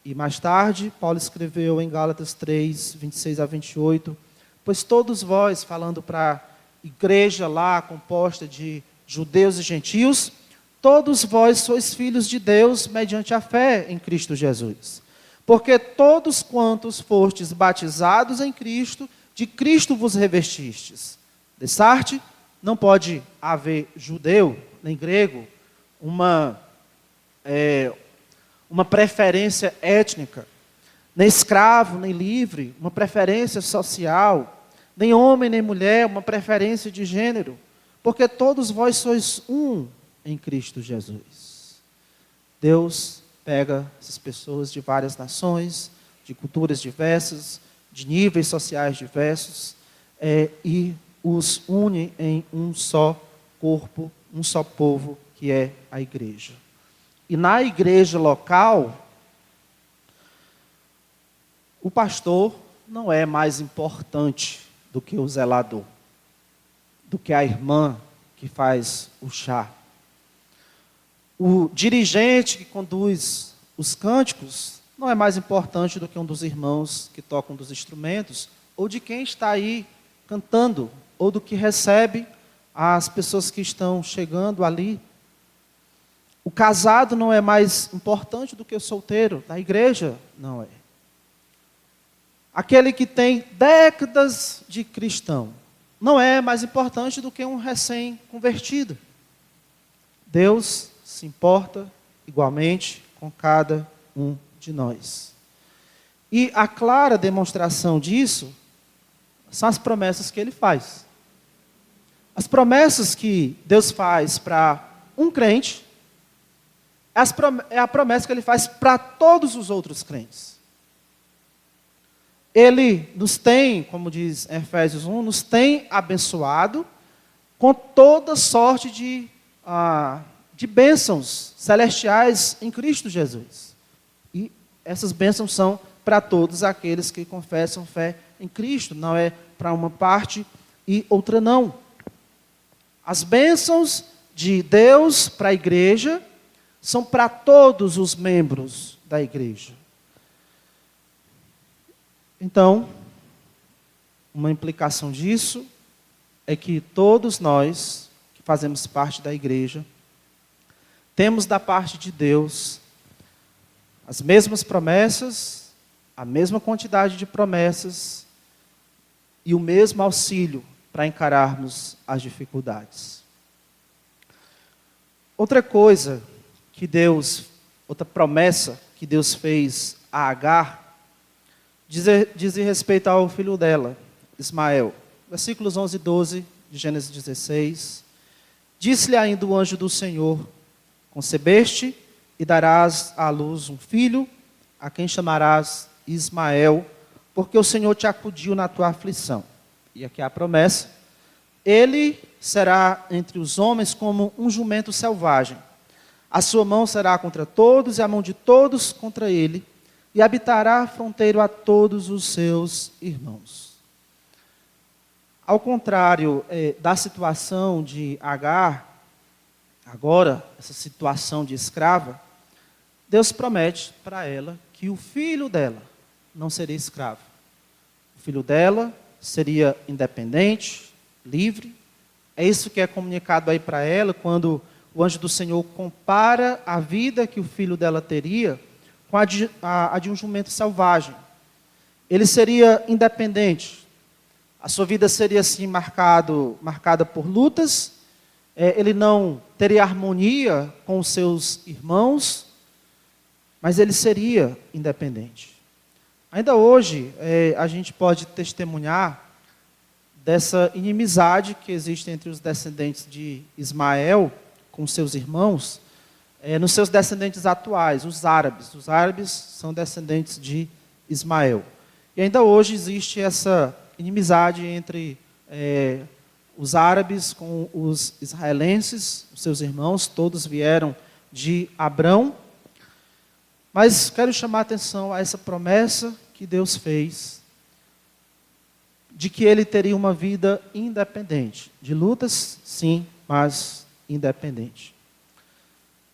Speaker 1: E mais tarde, Paulo escreveu em Gálatas 3, 26 a 28, pois todos vós, falando para a igreja lá, composta de judeus e gentios, todos vós sois filhos de Deus, mediante a fé em Cristo Jesus. Porque todos quantos fostes batizados em Cristo, de Cristo vos revestistes. Destarte, não pode haver judeu, nem grego, uma preferência étnica, nem escravo, nem livre, uma preferência social, nem homem, nem mulher, uma preferência de gênero, porque todos vós sois um em Cristo Jesus. Deus pega essas pessoas de várias nações, de culturas diversas, de níveis sociais diversos, e os une em um só corpo, um só povo, que é a igreja. E na igreja local, o pastor não é mais importante do que o zelador, do que a irmã que faz o chá. O dirigente que conduz os cânticos não é mais importante do que um dos irmãos que tocam dos instrumentos, ou de quem está aí cantando, ou do que recebe as pessoas que estão chegando ali. O casado não é mais importante do que o solteiro, na igreja não é. Aquele que tem décadas de cristão não é mais importante do que um recém-convertido. Deus se importa igualmente com cada um de nós. E a clara demonstração disso são as promessas que Ele faz. As promessas que Deus faz para um crente é a promessa que Ele faz para todos os outros crentes. Ele nos tem, como diz Efésios 1, nos tem abençoado com toda sorte de bênçãos celestiais em Cristo Jesus. E essas bênçãos são para todos aqueles que confessam fé em Cristo, não é para uma parte e outra não. As bênçãos de Deus para a igreja são para todos os membros da igreja. Então, uma implicação disso é que todos nós que fazemos parte da igreja temos da parte de Deus as mesmas promessas, a mesma quantidade de promessas e o mesmo auxílio para encararmos as dificuldades. Outra promessa que Deus fez a Agar, diz respeito ao filho dela, Ismael. Versículos 11 e 12 de Gênesis 16. Disse-lhe ainda o anjo do Senhor: concebeste e darás à luz um filho, a quem chamarás Ismael, porque o Senhor te acudiu na tua aflição. E aqui há a promessa: ele será entre os homens como um jumento selvagem. A sua mão será contra todos e a mão de todos contra ele, e habitará fronteiro a todos os seus irmãos. Ao contrário da situação de Agar, agora, essa situação de escrava, Deus promete para ela que o filho dela não seria escravo. O filho dela seria independente, livre. É isso que é comunicado aí para ela quando o anjo do Senhor compara a vida que o filho dela teria com a de um jumento selvagem. Ele seria independente. A sua vida seria assim marcada por lutas. Ele não teria harmonia com os seus irmãos, mas ele seria independente. Ainda hoje, a gente pode testemunhar dessa inimizade que existe entre os descendentes de Ismael com seus irmãos, nos seus descendentes atuais, os árabes. Os árabes são descendentes de Ismael. E ainda hoje existe essa inimizade entre os árabes com os israelenses, os seus irmãos, todos vieram de Abrão. Mas quero chamar a atenção a essa promessa que Deus fez, de que ele teria uma vida independente. De lutas, sim, mas independente.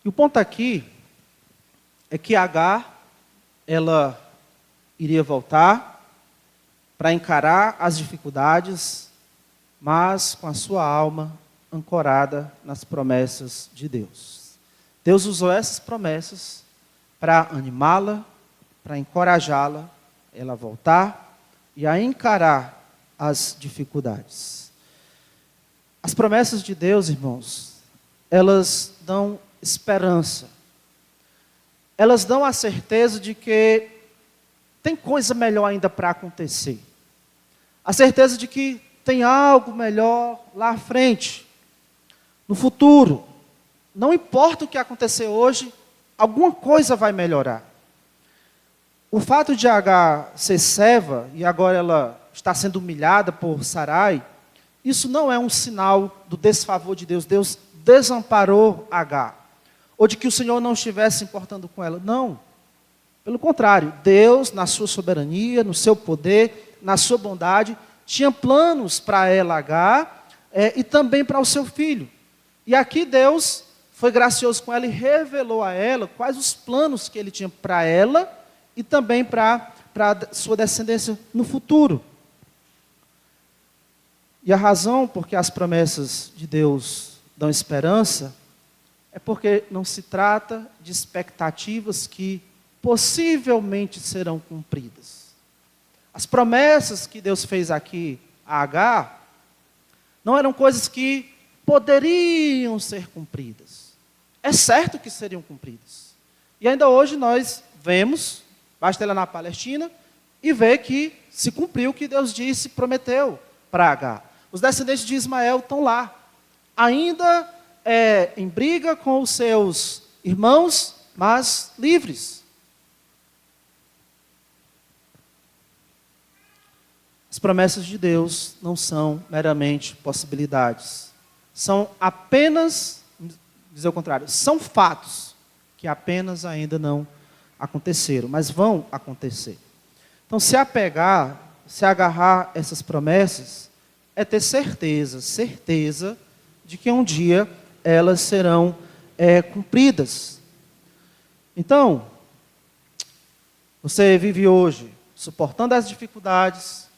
Speaker 1: E o ponto aqui é que Agar, ela iria voltar para encarar as dificuldades, mas com a sua alma ancorada nas promessas de Deus. Deus usou essas promessas para animá-la, para encorajá-la, ela a voltar e a encarar as dificuldades. As promessas de Deus, irmãos, elas dão esperança. Elas dão a certeza de que tem coisa melhor ainda para acontecer. A certeza de que tem algo melhor lá à frente, no futuro. Não importa o que acontecer hoje, alguma coisa vai melhorar. O fato de Agar ser serva e agora ela está sendo humilhada por Sarai, isso não é um sinal do desfavor de Deus. Deus desamparou Agar. Ou de que o Senhor não estivesse importando com ela. Não. Pelo contrário, Deus, na sua soberania, no seu poder, na sua bondade, tinha planos para ela, Agar, e também para o seu filho. E aqui Deus foi gracioso com ela e revelou a ela quais os planos que ele tinha para ela e também para a sua descendência no futuro. E a razão porque as promessas de Deus dão esperança é porque não se trata de expectativas que possivelmente serão cumpridas. As promessas que Deus fez aqui a Agar não eram coisas que poderiam ser cumpridas. É certo que seriam cumpridas. E ainda hoje nós vemos, basta ir lá na Palestina, e ver que se cumpriu o que Deus disse, prometeu para Agar. Os descendentes de Ismael estão lá, ainda em briga com os seus irmãos, mas livres. As promessas de Deus não são meramente possibilidades. São apenas, dizer o contrário, são fatos que apenas ainda não aconteceram, mas vão acontecer. Então, se agarrar essas promessas, é ter certeza de que um dia elas serão cumpridas. Então, você vive hoje suportando as dificuldades,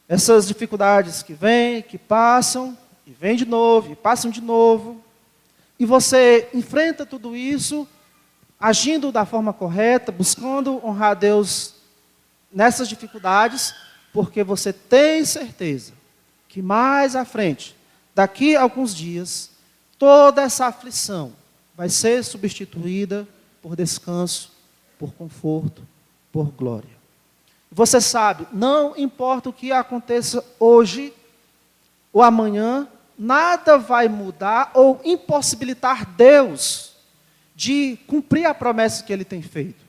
Speaker 1: essas dificuldades que vêm, que passam, e vêm de novo, e passam de novo, e você enfrenta tudo isso, agindo da forma correta, buscando honrar a Deus nessas dificuldades, porque você tem certeza que mais à frente, daqui a alguns dias, toda essa aflição vai ser substituída por descanso, por conforto, por glória. Você sabe, não importa o que aconteça hoje ou amanhã, nada vai mudar ou impossibilitar Deus de cumprir a promessa que Ele tem feito.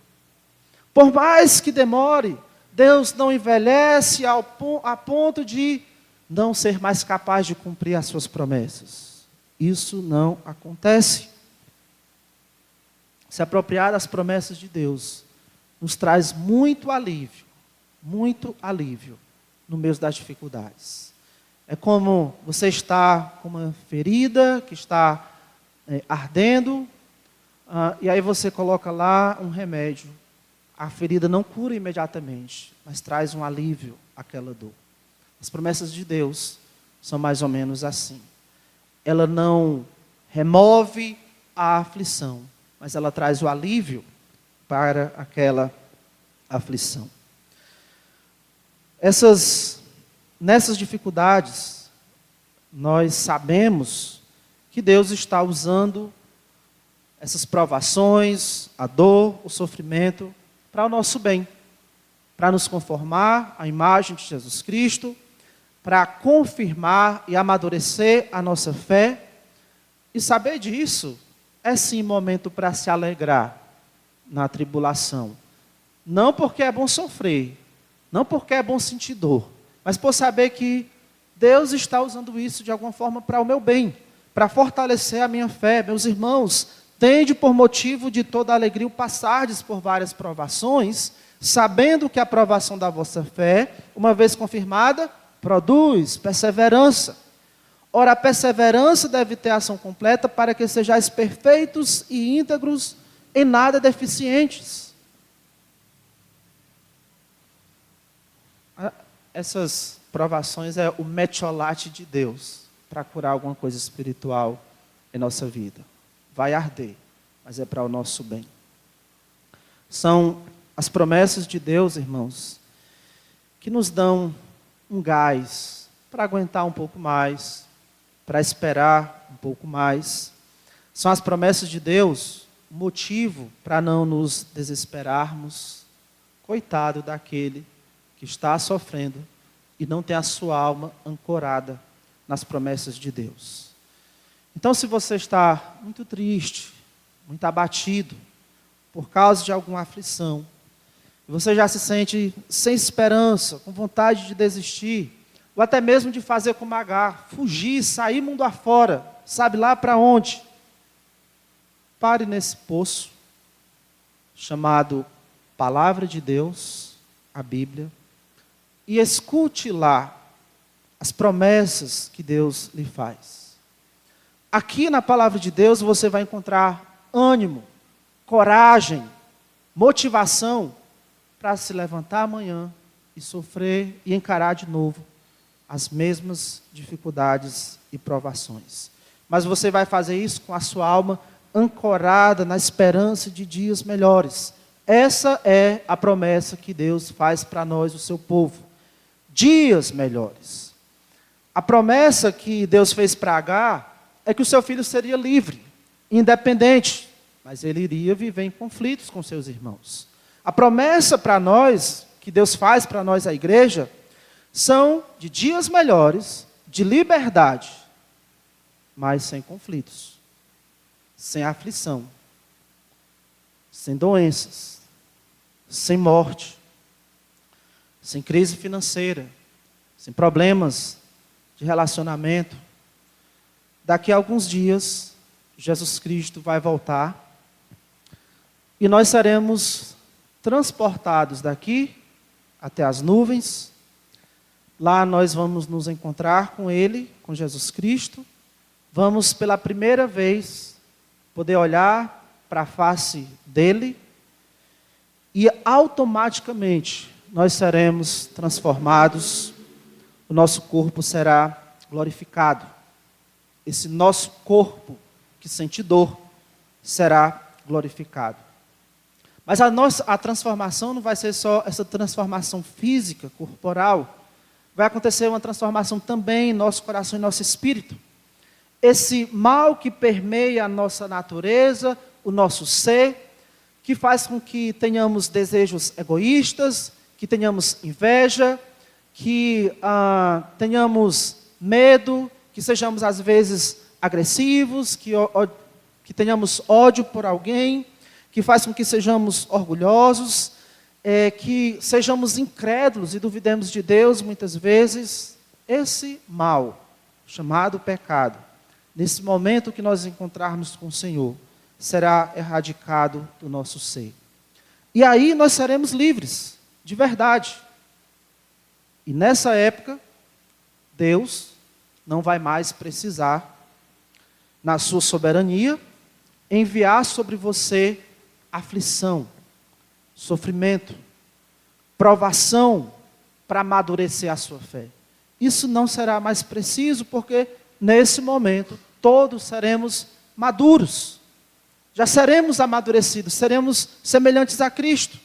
Speaker 1: Por mais que demore, Deus não envelhece a ponto de não ser mais capaz de cumprir as suas promessas. Isso não acontece. Se apropriar das promessas de Deus nos traz muito alívio no meio das dificuldades. É como você está com uma ferida que está ardendo, e aí você coloca lá um remédio. A ferida não cura imediatamente, mas traz um alívio àquela dor. As promessas de Deus são mais ou menos assim. Ela não remove a aflição, mas ela traz o alívio para aquela aflição. Nessas dificuldades, nós sabemos que Deus está usando essas provações, a dor, o sofrimento, para o nosso bem, para nos conformar à imagem de Jesus Cristo, para confirmar e amadurecer a nossa fé, e saber disso é sim momento para se alegrar na tribulação. Não porque é bom sofrer, não porque é bom sentir dor, mas por saber que Deus está usando isso de alguma forma para o meu bem, para fortalecer a minha fé. Meus irmãos, tende por motivo de toda alegria o passardes por várias provações, sabendo que a provação da vossa fé, uma vez confirmada, produz perseverança. Ora, a perseverança deve ter ação completa para que sejais perfeitos e íntegros, em nada deficientes. Essas provações é o metiolate de Deus para curar alguma coisa espiritual em nossa vida. Vai arder, mas é para o nosso bem. São as promessas de Deus, irmãos, que nos dão um gás para aguentar um pouco mais, para esperar um pouco mais. São as promessas de Deus, motivo para não nos desesperarmos. Coitado daquele que está sofrendo e não tem a sua alma ancorada nas promessas de Deus. Então, se você está muito triste, muito abatido, por causa de alguma aflição, Você já se sente sem esperança, com vontade de desistir, ou até mesmo de fazer como Agar, fugir, sair mundo afora, sabe lá para onde? Pare nesse poço, chamado Palavra de Deus, a Bíblia, e escute lá as promessas que Deus lhe faz. Aqui na Palavra de Deus você vai encontrar ânimo, coragem, motivação para se levantar amanhã e sofrer e encarar de novo as mesmas dificuldades e provações. Mas você vai fazer isso com a sua alma ancorada na esperança de dias melhores. Essa é a promessa que Deus faz para nós, o seu povo. Dias melhores. A promessa que Deus fez para Agar é que o seu filho seria livre, independente, mas ele iria viver em conflitos com seus irmãos. A promessa para nós, que Deus faz para nós, a igreja, são de dias melhores, de liberdade, mas sem conflitos, sem aflição, sem doenças, sem morte, sem crise financeira, sem problemas de relacionamento. Daqui a alguns dias, Jesus Cristo vai voltar e nós seremos transportados daqui até as nuvens. Lá nós vamos nos encontrar com Ele, com Jesus Cristo. Vamos pela primeira vez poder olhar para a face dEle e automaticamente nós seremos transformados, o nosso corpo será glorificado. Esse nosso corpo que sente dor será glorificado. Mas a transformação não vai ser só essa transformação física, corporal. Vai acontecer uma transformação também em nosso coração e nosso espírito. Esse mal que permeia a nossa natureza, o nosso ser, que faz com que tenhamos desejos egoístas, que tenhamos inveja, que tenhamos medo, que sejamos às vezes agressivos, que tenhamos ódio por alguém, que faz com que sejamos orgulhosos, que sejamos incrédulos e duvidemos de Deus muitas vezes. Esse mal, chamado pecado, nesse momento que nós encontrarmos com o Senhor, será erradicado do nosso ser. E aí nós seremos livres, de verdade. E nessa época, Deus não vai mais precisar, na sua soberania, enviar sobre você aflição, sofrimento, provação para amadurecer a sua fé. Isso não será mais preciso, porque nesse momento todos seremos maduros. Já seremos amadurecidos, seremos semelhantes a Cristo.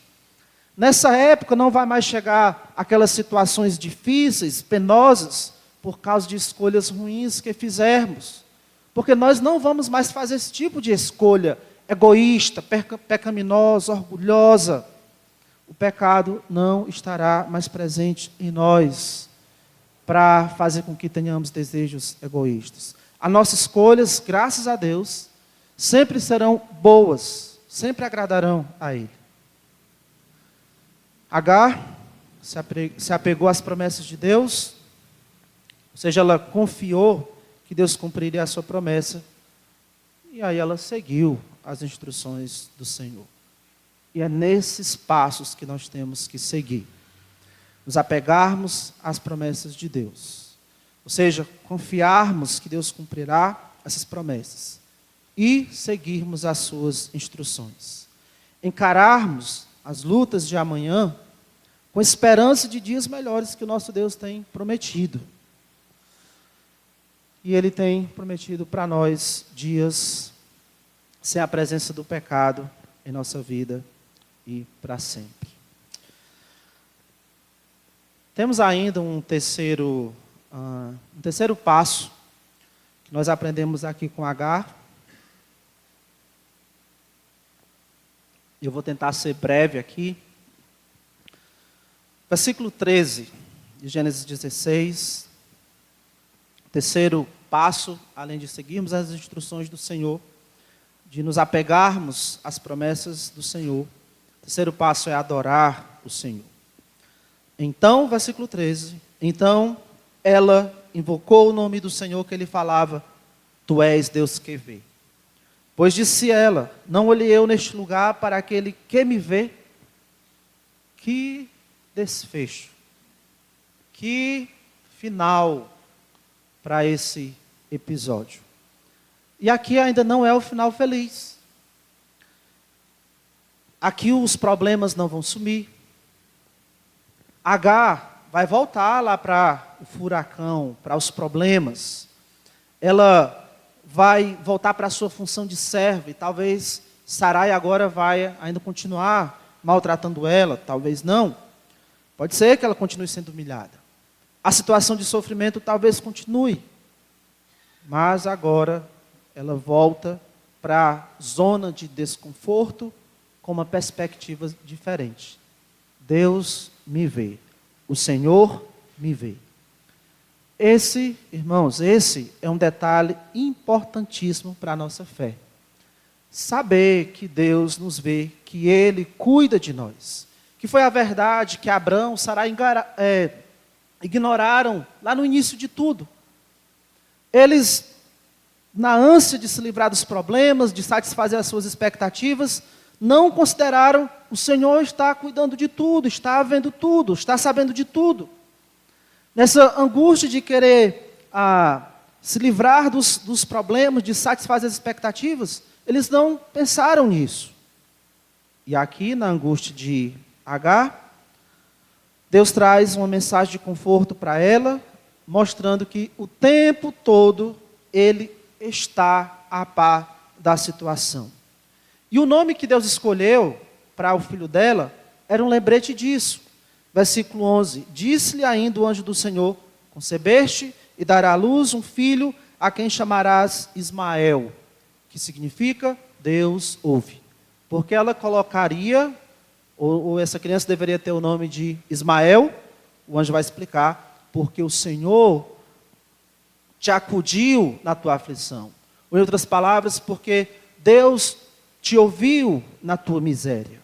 Speaker 1: Nessa época não vai mais chegar aquelas situações difíceis, penosas, por causa de escolhas ruins que fizermos. Porque nós não vamos mais fazer esse tipo de escolha egoísta, pecaminosa, orgulhosa. O pecado não estará mais presente em nós para fazer com que tenhamos desejos egoístas. As nossas escolhas, graças a Deus, sempre serão boas, sempre agradarão a Ele. Agar se apegou às promessas de Deus, ou seja, ela confiou que Deus cumpriria a sua promessa, e aí ela seguiu as instruções do Senhor. E é nesses passos que nós temos que seguir. Nos apegarmos às promessas de Deus. Ou seja, confiarmos que Deus cumprirá essas promessas. E seguirmos as suas instruções. Encararmos as lutas de amanhã com esperança de dias melhores que o nosso Deus tem prometido. E Ele tem prometido para nós dias sem a presença do pecado em nossa vida e para sempre. Temos ainda um terceiro passo que nós aprendemos aqui com Agar. Eu vou tentar ser breve aqui. Versículo 13 de Gênesis 16. Terceiro passo, além de seguirmos as instruções do Senhor, de nos apegarmos às promessas do Senhor. terceiro passo é adorar o Senhor. Então, versículo 13, então ela invocou o nome do Senhor que ele falava, tu és Deus que vê. Pois disse ela, não olhei eu neste lugar para aquele que me vê. Que desfecho, que final para esse episódio. E aqui ainda não é o final feliz. Aqui os problemas não vão sumir. Agar vai voltar lá para o furacão, para os problemas. Ela vai voltar para a sua função de serva. E talvez Sarai agora vai ainda continuar maltratando ela. Talvez não. Pode ser que ela continue sendo humilhada. A situação de sofrimento talvez continue. Mas agora ela volta para a zona de desconforto com uma perspectiva diferente. Deus me vê. O Senhor me vê. Esse, irmãos, esse é um detalhe importantíssimo para a nossa fé. Saber que Deus nos vê, que Ele cuida de nós. Que foi a verdade que Abraão e Sarai ignoraram lá no início de tudo. Eles, na ânsia de se livrar dos problemas, de satisfazer as suas expectativas, não consideraram o Senhor está cuidando de tudo, está vendo tudo, está sabendo de tudo. Nessa angústia de querer se livrar dos problemas, de satisfazer as expectativas, eles não pensaram nisso. E aqui, na angústia de Agar, Deus traz uma mensagem de conforto para ela, mostrando que o tempo todo Ele está a par da situação. E o nome que Deus escolheu para o filho dela era um lembrete disso. Versículo 11. Disse-lhe ainda o anjo do Senhor, concebeste e dará à luz um filho a quem chamarás Ismael, que significa Deus ouve. Porque ela colocaria, ou essa criança deveria ter o nome de Ismael, o anjo vai explicar, porque o Senhor te acudiu na tua aflição. Ou em outras palavras, porque Deus te ouviu na tua miséria.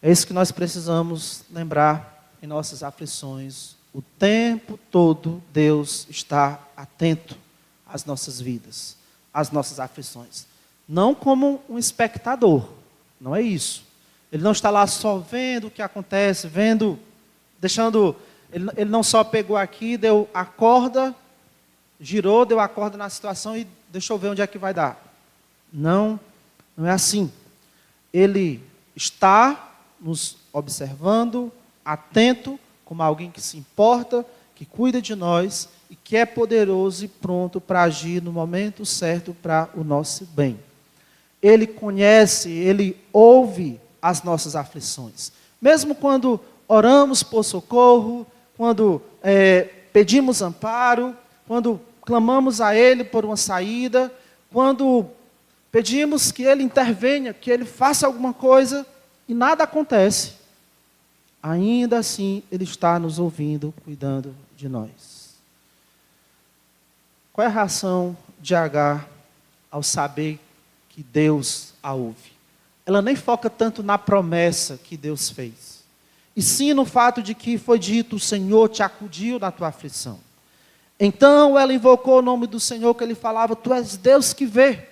Speaker 1: É isso que nós precisamos lembrar em nossas aflições. O tempo todo Deus está atento às nossas vidas, às nossas aflições. Não como um espectador, não é isso. Ele não está lá só vendo o que acontece, ele não só pegou aqui, deu a corda, girou, deu a corda na situação e deixou ver onde é que vai dar. Não é assim. Ele está nos observando, atento, como alguém que se importa, que cuida de nós e que é poderoso e pronto para agir no momento certo para o nosso bem. Ele conhece, Ele ouve as nossas aflições. Mesmo quando oramos por socorro, quando pedimos amparo, quando clamamos a Ele por uma saída, quando pedimos que Ele intervenha, que Ele faça alguma coisa e nada acontece, ainda assim Ele está nos ouvindo, cuidando de nós. Qual é a reação de Agar ao saber que Deus a ouve? Ela nem foca tanto na promessa que Deus fez, e sim no fato de que foi dito, o Senhor te acudiu na tua aflição. Então ela invocou o nome do Senhor que Ele falava, tu és Deus que vê.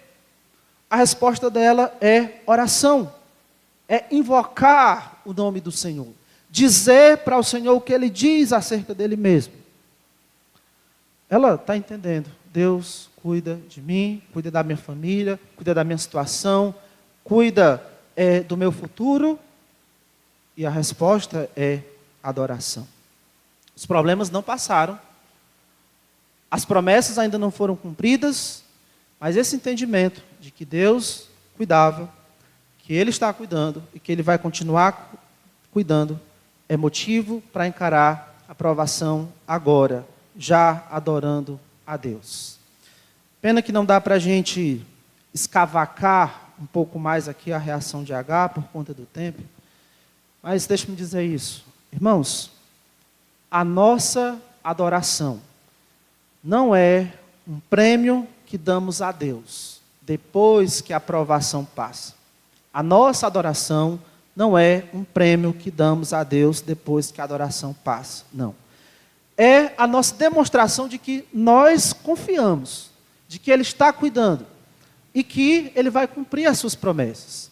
Speaker 1: A resposta dela é oração, é invocar o nome do Senhor, dizer para o Senhor o que Ele diz acerca dEle mesmo. Ela está entendendo, Deus cuida de mim, cuida da minha família, cuida da minha situação, cuida do meu futuro, e a resposta é adoração. Os problemas não passaram, as promessas ainda não foram cumpridas, mas esse entendimento de que Deus cuidava, que Ele está cuidando e que Ele vai continuar cuidando, é motivo para encarar a provação agora, já adorando a Deus. Pena que não dá para a gente escavacar um pouco mais aqui a reação de Agar por conta do tempo, mas deixe-me dizer isso. Irmãos, a nossa adoração não é um prêmio que damos a Deus depois que a provação passa. A nossa adoração não é um prêmio que damos a Deus depois que a adoração passa, não. É a nossa demonstração de que nós confiamos, de que Ele está cuidando e que Ele vai cumprir as suas promessas.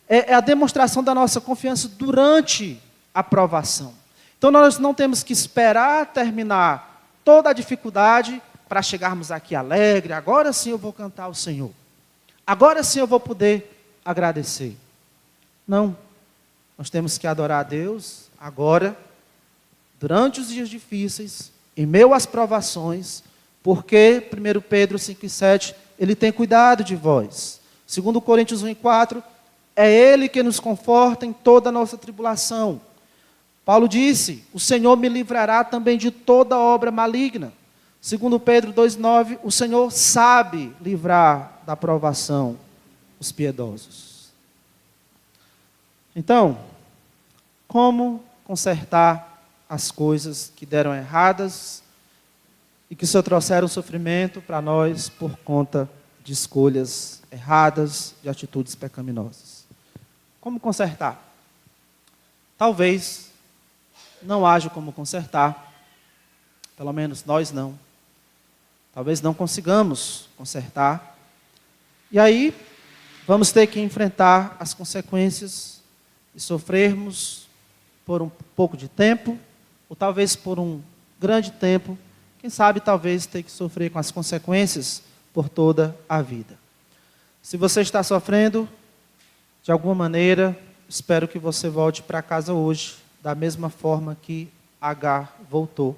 Speaker 1: É a demonstração da nossa confiança durante a provação. Então nós não temos que esperar terminar toda a dificuldade para chegarmos aqui alegre. Agora sim eu vou cantar ao Senhor. Agora sim eu vou poder agradecer. Não. Nós temos que adorar a Deus agora, durante os dias difíceis, em meio às provações, porque 1 Pedro 5,7, Ele tem cuidado de vós. 2 Coríntios 1,4, é Ele que nos conforta em toda a nossa tribulação. Paulo disse, o Senhor me livrará também de toda obra maligna. 2 Pedro 2,9, o Senhor sabe livrar da provação os piedosos. Então, como consertar as coisas que deram erradas e que só trouxeram sofrimento para nós por conta de escolhas erradas, de atitudes pecaminosas? Como consertar? Talvez não haja como consertar, pelo menos nós não. Talvez não consigamos consertar. E aí, vamos ter que enfrentar as consequências e sofrermos por um pouco de tempo, ou talvez por um grande tempo. Quem sabe, talvez, ter que sofrer com as consequências por toda a vida. Se você está sofrendo, de alguma maneira, espero que você volte para casa hoje, da mesma forma que Agar voltou.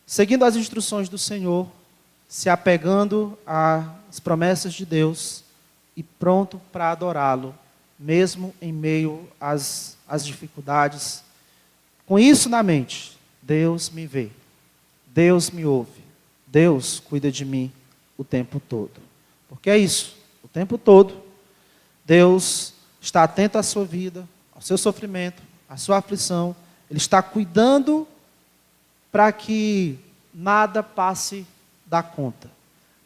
Speaker 1: Seguindo as instruções do Senhor, se apegando às promessas de Deus e pronto para adorá-lo, mesmo em meio às dificuldades. Com isso na mente, Deus me vê, Deus me ouve, Deus cuida de mim o tempo todo. Porque é isso, o tempo todo, Deus está atento à sua vida, ao seu sofrimento, à sua aflição. Ele está cuidando para que nada passe da conta,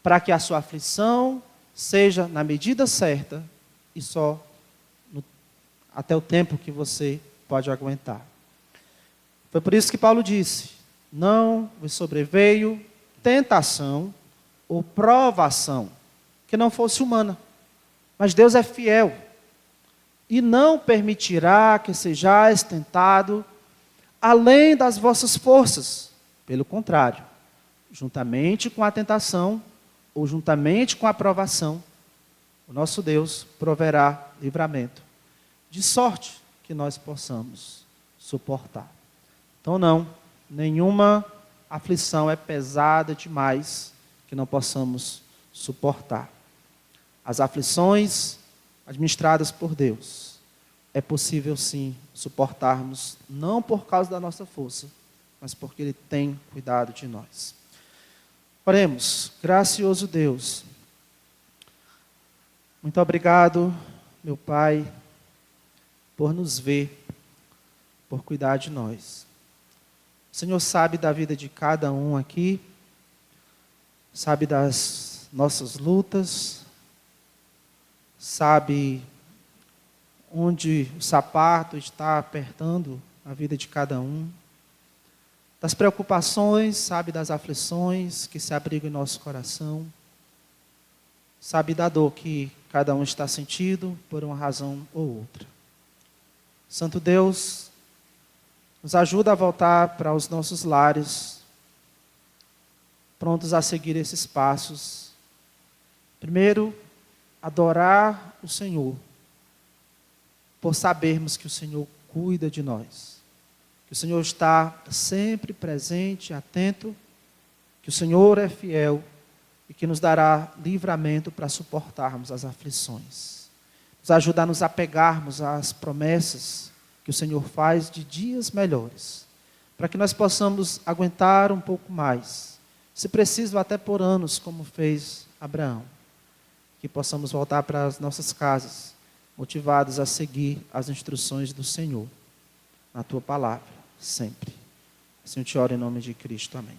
Speaker 1: para que a sua aflição seja na medida certa e só até o tempo que você pode aguentar. Foi por isso que Paulo disse, não vos sobreveio tentação ou provação que não fosse humana, mas Deus é fiel e não permitirá que sejais tentado além das vossas forças. Pelo contrário, juntamente com a tentação ou juntamente com a provação, o nosso Deus proverá livramento, de sorte que nós possamos suportar. Então não, nenhuma aflição é pesada demais que não possamos suportar. As aflições administradas por Deus, é possível sim suportarmos, não por causa da nossa força, mas porque Ele tem cuidado de nós. Oremos. Gracioso Deus, muito obrigado, meu Pai, por nos ver, por cuidar de nós. O Senhor sabe da vida de cada um aqui, sabe das nossas lutas, sabe onde o sapato está apertando a vida de cada um, das preocupações, sabe das aflições que se abrigam em nosso coração, sabe da dor que cada um está sentindo por uma razão ou outra. Santo Deus, nos ajuda a voltar para os nossos lares, prontos a seguir esses passos. Primeiro, adorar o Senhor, por sabermos que o Senhor cuida de nós, que o Senhor está sempre presente, atento, que o Senhor é fiel e que nos dará livramento para suportarmos as aflições. Nos ajuda a nos apegarmos às promessas que o Senhor faz de dias melhores, para que nós possamos aguentar um pouco mais, se preciso até por anos, como fez Abraão, que possamos voltar para as nossas casas, motivados a seguir as instruções do Senhor, na Tua palavra, sempre. Assim eu te oro em nome de Cristo, amém.